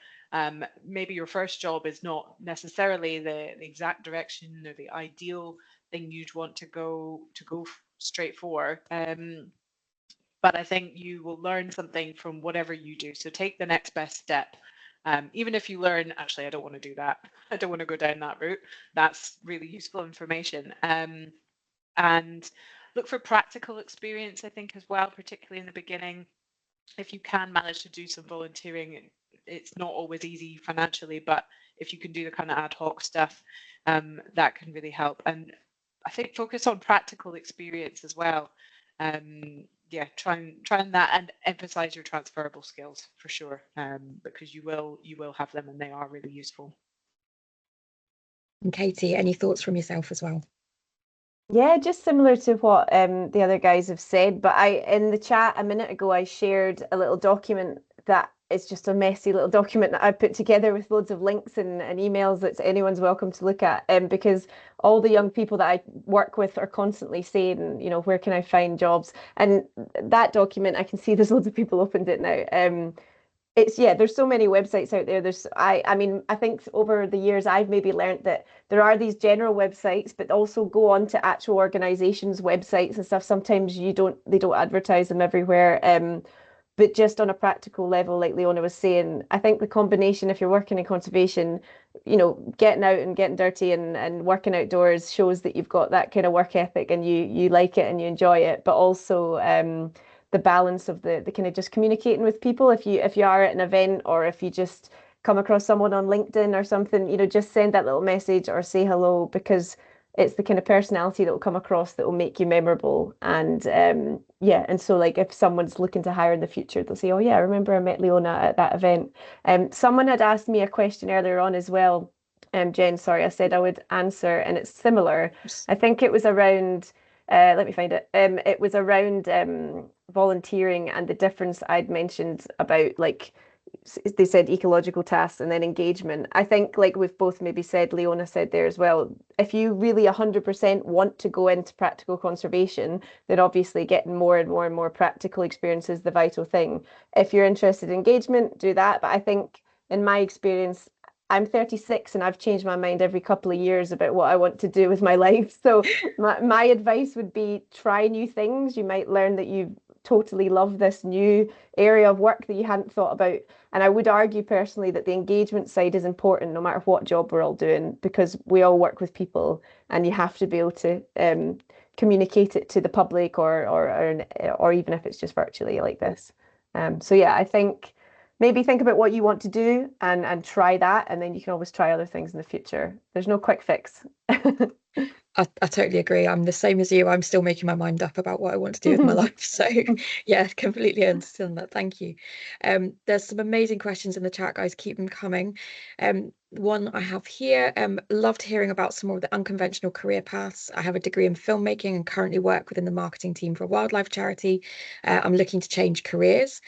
maybe your first job is not necessarily the exact direction or the ideal thing you'd want to go straight for. But I think you will learn something from whatever you do. So take the next best step. Even if you learn, actually, I don't want to do that. I don't want to go down that route. That's really useful information. And look for practical experience, I think, as well, particularly in the beginning. If you can manage to do some volunteering, it's not always easy financially, but if you can do the kind of ad hoc stuff, that can really help. And I think focus on practical experience as well. Yeah, try and that, and emphasize your transferable skills for sure, because you will have them and they are really useful.
And Katie, any thoughts from yourself as well?
Yeah, just similar to what the other guys have said, but in the chat a minute ago I shared a little document that is just a messy little document that I put together with loads of links and emails that anyone's welcome to look at. Because all the young people that I work with are constantly saying, you know, where can I find jobs? And that document, I can see there's loads of people opened it now. There's so many websites out there. I mean, I think over the years I've maybe learned that there are these general websites, but also go on to actual organizations' websites and stuff. Sometimes they don't advertise them everywhere. But just on a practical level, like Leona was saying, I think the combination, if you're working in conservation, you know, getting out and getting dirty and working outdoors shows that you've got that kind of work ethic and you like it and you enjoy it, but also the balance of the kind of just communicating with people. If you are at an event, or if you just come across someone on LinkedIn or something, you know, just send that little message or say hello, because it's the kind of personality that will come across that will make you memorable. And and so like if someone's looking to hire in the future, they'll say, oh yeah, I remember I met Leona at that event. Someone had asked me a question earlier on as well. Jen, sorry, I said I would answer, and it's similar. I think it was around let me find it. It was around volunteering and the difference I'd mentioned about, like, they said ecological tasks and then engagement. I think, like we've both maybe said, Leona said there as well, if you really 100% want to go into practical conservation, then obviously getting more and more and more practical experience is the vital thing. If you're interested in engagement, do that. But I think in my experience, I'm 36 and I've changed my mind every couple of years about what I want to do with my life. So my advice would be try new things. You might learn that you totally love this new area of work that you hadn't thought about. And I would argue personally that the engagement side is important no matter what job we're all doing, because we all work with people and you have to be able to communicate it to the public or even if it's just virtually like this. So yeah, I think maybe think about what you want to do and try that, and then you can always try other things in the future. There's no quick fix.
I totally agree. I'm the same as you. I'm still making my mind up about what I want to do with my life. So yeah, completely understand that. Thank you. There's some amazing questions in the chat, guys. Keep them coming. One I have here, loved hearing about some of the unconventional career paths. I have a degree in filmmaking and currently work within the marketing team for a wildlife charity. I'm looking to change careers.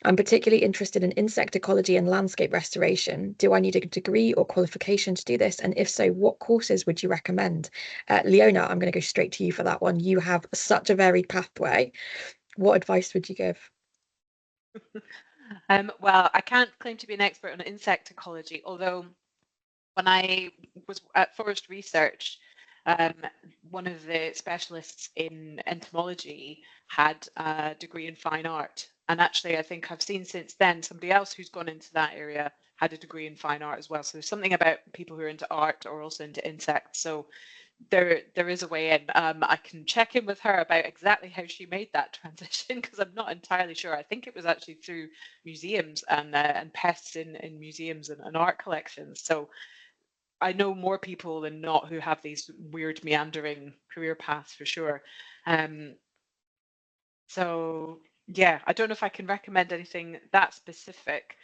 I'm particularly interested in insect ecology and landscape restoration. Do I need a degree or qualification to do this? And if so, what courses would you recommend? Leona, I'm going to go straight to you for that one. You have such a varied pathway. What advice would you give?
Well, I can't claim to be an expert on insect ecology, although when I was at Forest Research, one of the specialists in entomology had a degree in fine art. And actually, I think I've seen since then somebody else who's gone into that area had a degree in fine art as well. So there's something about people who are into art or also into insects. So there is a way in. I can check in with her about exactly how she made that transition, because I'm not entirely sure. I think it was actually through museums and pests in museums and art collections. So I know more people than not who have these weird meandering career paths for sure. So yeah, I don't know if I can recommend anything that specific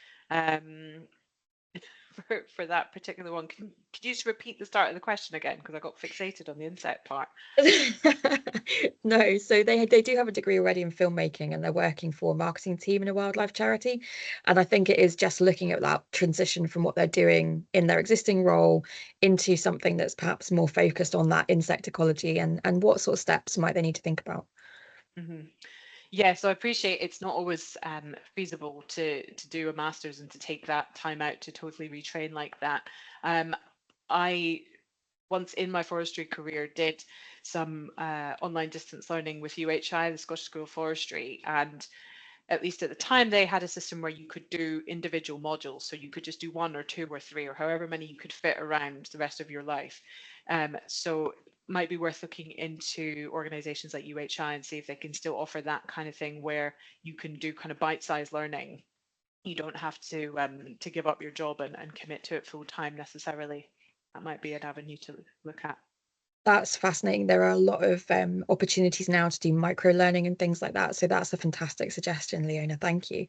for that particular one. Could you just repeat the start of the question again? Because I got fixated on the insect part.
No, so they do have a degree already in filmmaking, and they're working for a marketing team in a wildlife charity. And I think it is just looking at that transition from what they're doing in their existing role into something that's perhaps more focused on that insect ecology, and what sort of steps might they need to think about.
Mm-hmm. Yeah, so I appreciate it's not always feasible to do a master's and to take that time out to totally retrain like that. I once in my forestry career did some online distance learning with UHI, the Scottish School of Forestry, and at least at the time they had a system where you could do individual modules, so you could just do 1 or 2 or 3 or however many you could fit around the rest of your life. So might be worth looking into organizations like UHI and see if they can still offer that kind of thing where you can do kind of bite-sized learning. You don't have to give up your job and commit to it full time necessarily. That might be an avenue to look at.
That's fascinating. There are a lot of opportunities now to do micro learning and things like that. So that's a fantastic suggestion, Leona. Thank you.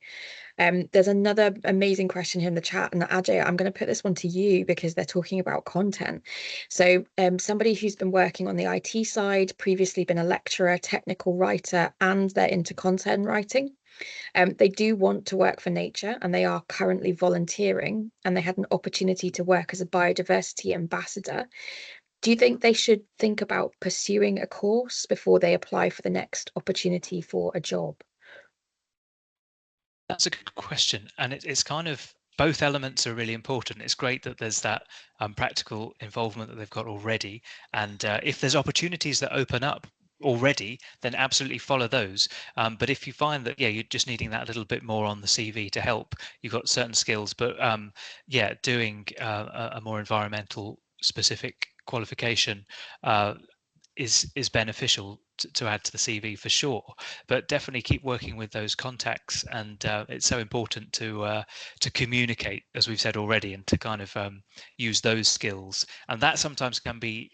There's another amazing question here in the chat, and Ajay, I'm going to put this one to you because they're talking about content. So somebody who's been working on the IT side, previously been a lecturer, technical writer, and they're into content writing. They do want to work for nature, and they are currently volunteering, and they had an opportunity to work as a biodiversity ambassador. Do you think they should think about pursuing a course before they apply for the next opportunity for a job?
That's a good question, and it's kind of both elements are really important. It's great that there's that practical involvement that they've got already, and if there's opportunities that open up already, then absolutely follow those. But if you find that you're just needing that little bit more on the CV to help, you've got certain skills, but doing a more environmental specific qualification is beneficial to add to the CV for sure. But definitely keep working with those contacts, and it's so important to communicate, as we've said already, and to kind of use those skills. And that sometimes can be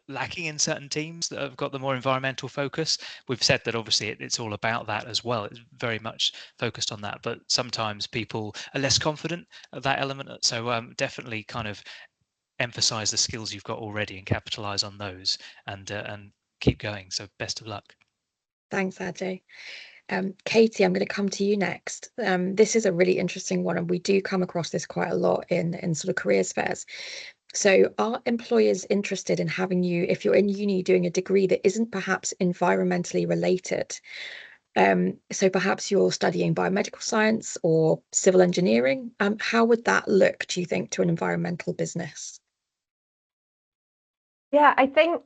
lacking in certain teams that have got the more environmental focus. We've said that obviously it's all about that as well. It's very much focused on that, but sometimes people are less confident at that element. So definitely kind of emphasize the skills you've got already and capitalize on those, and keep going. So best of luck.
Thanks, Ajay. Katie, I'm going to come to you next. This is a really interesting one, and we do come across this quite a lot in sort of careers fairs. So are employers interested in having you, if you're in uni doing a degree that isn't perhaps environmentally related? So perhaps you're studying biomedical science or civil engineering. How would that look, do you think, to an environmental business?
Yeah, I think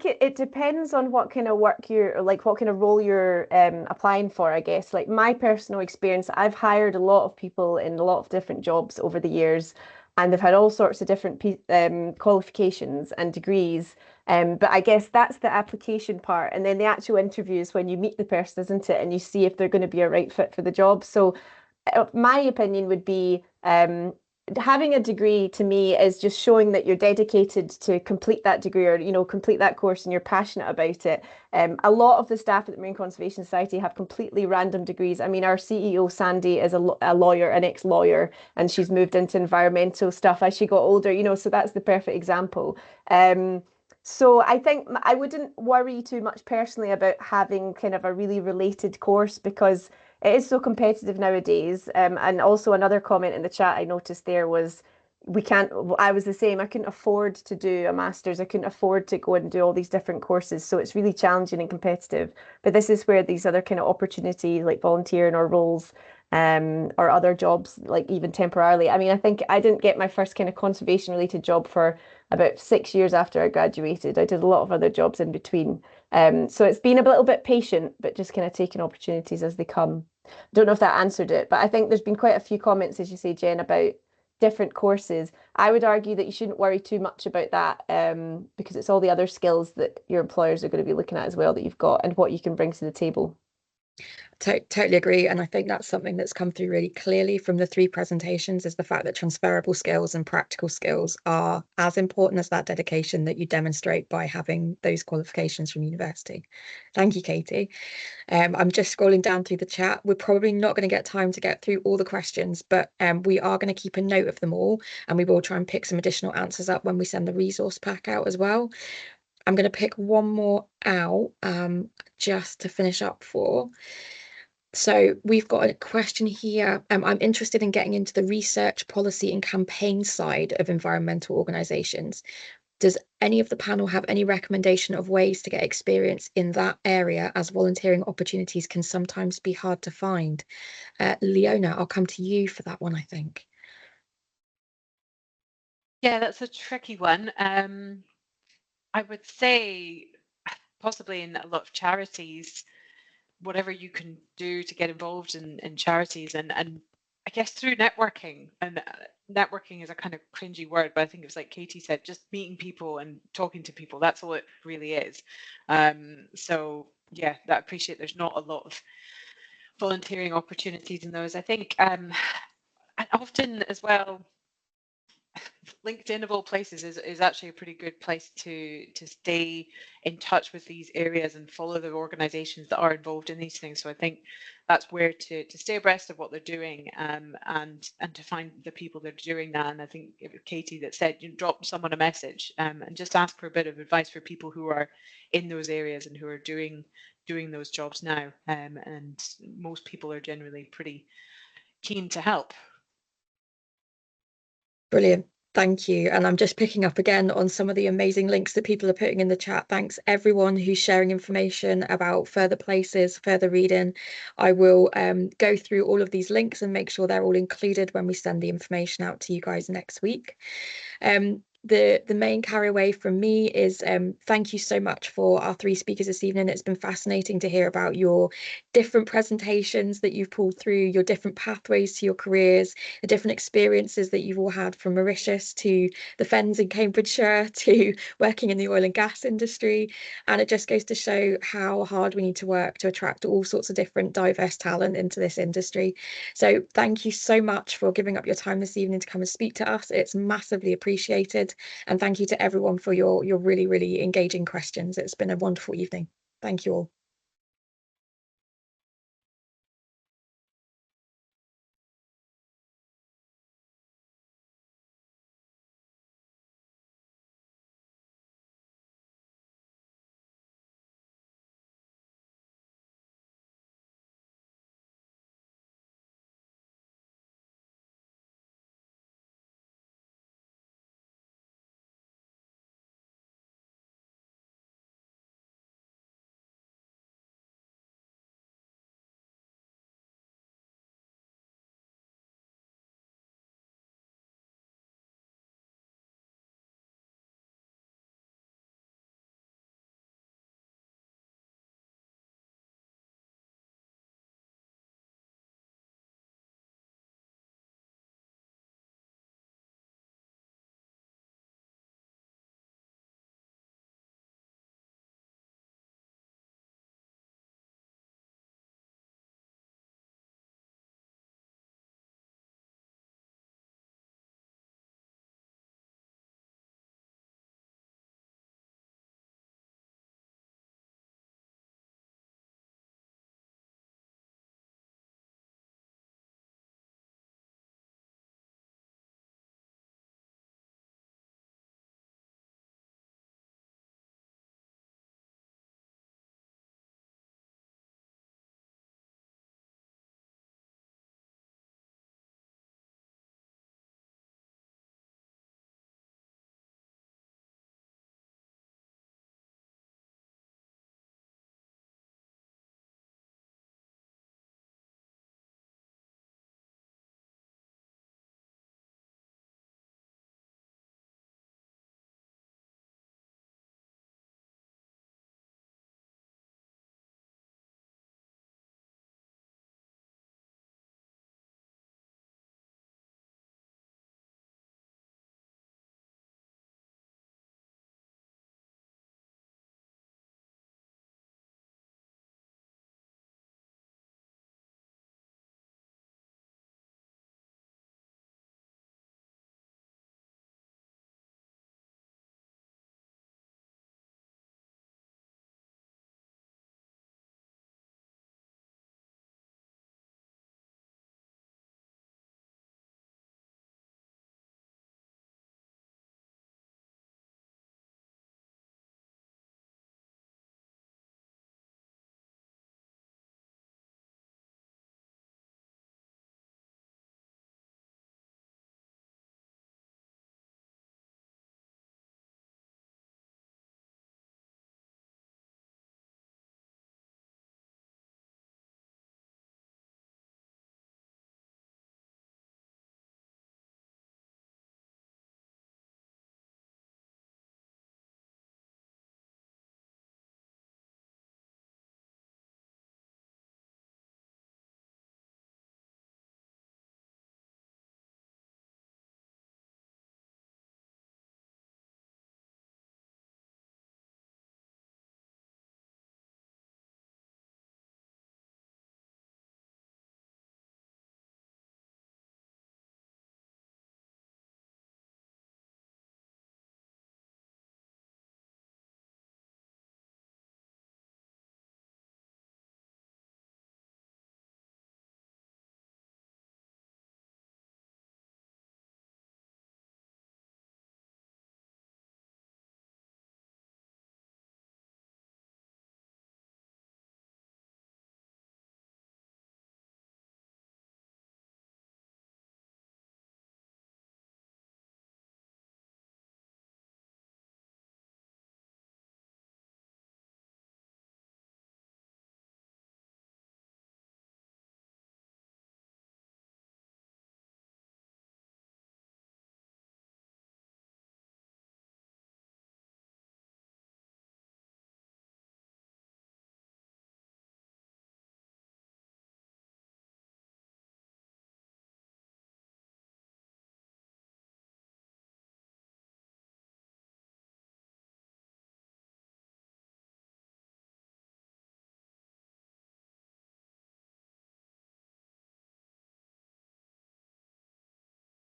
it depends on what kind of work you're like, what kind of role you're applying for, I guess. Like my personal experience, I've hired a lot of people in a lot of different jobs over the years, and they've had all sorts of different qualifications and degrees. But I guess that's the application part. And then the actual interview is when you meet the person, isn't it? And you see if they're going to be a right fit for the job. So my opinion would be having a degree to me is just showing that you're dedicated to complete that degree, or complete that course, and you're passionate about it. A lot of the staff at the Marine Conservation Society have completely random degrees. I mean, our CEO Sandy is a lawyer, an ex-lawyer, and she's moved into environmental stuff as she got older, so that's the perfect example. So I think I wouldn't worry too much personally about having kind of a really related course, because it is so competitive nowadays. And also another comment in the chat I noticed there was I was the same. I couldn't afford to do a master's. I couldn't afford to go and do all these different courses. So it's really challenging and competitive. But this is where these other kind of opportunities like volunteering or roles or other jobs, like even temporarily. I mean, I think I didn't get my first kind of conservation related job for about 6 years after I graduated. I did a lot of other jobs in between. So it's been a little bit patient, but just kind of taking opportunities as they come. I don't know if that answered it, but I think there's been quite a few comments, as you say, Jen, about different courses. I would argue that you shouldn't worry too much about that, because it's all the other skills that your employers are going to be looking at as well that you've got and what you can bring to the table.
Totally agree. And I think that's something that's come through really clearly from the 3 presentations, is the fact that transferable skills and practical skills are as important as that dedication that you demonstrate by having those qualifications from university. Thank you, Katie. I'm just scrolling down through the chat. We're probably not going to get time to get through all the questions, but we are going to keep a note of them all, and we will try and pick some additional answers up when we send the resource pack out as well. I'm going to pick one more out just to finish up for. So we've got a question here. I'm interested in getting into the research, policy and campaign side of environmental organisations. Does any of the panel have any recommendation of ways to get experience in that area, as volunteering opportunities can sometimes be hard to find? Leona, I'll come to you for that one, I think.
Yeah, that's a tricky one. I would say possibly in a lot of charities, whatever you can do to get involved in charities, and I guess through networking. And networking is a kind of cringy word, but I think it's like Katie said, just meeting people and talking to people. That's all it really is. So yeah, I appreciate there's not a lot of volunteering opportunities in those. I think and often as well, LinkedIn of all places is actually a pretty good place to stay in touch with these areas and follow the organizations that are involved in these things. So I think that's where to stay abreast of what they're doing, and to find the people that are doing that. And I think it was Katie that said, you drop someone a message and just ask for a bit of advice for people who are in those areas and who are doing those jobs now. And most people are generally pretty keen to help.
Brilliant. Thank you. And I'm just picking up again on some of the amazing links that people are putting in the chat. Thanks everyone who's sharing information about further places, further reading. I will go through all of these links and make sure they're all included when we send the information out to you guys next week. The main carry away from me is thank you so much for our 3 speakers this evening. It's been fascinating to hear about your different presentations that you've pulled through, your different pathways to your careers, the different experiences that you've all had, from Mauritius to the Fens in Cambridgeshire to working in the oil and gas industry. And it just goes to show how hard we need to work to attract all sorts of different diverse talent into this industry. So thank you so much for giving up your time this evening to come and speak to us. It's massively appreciated. And thank you to everyone for your really, really engaging questions. It's been a wonderful evening. Thank you all.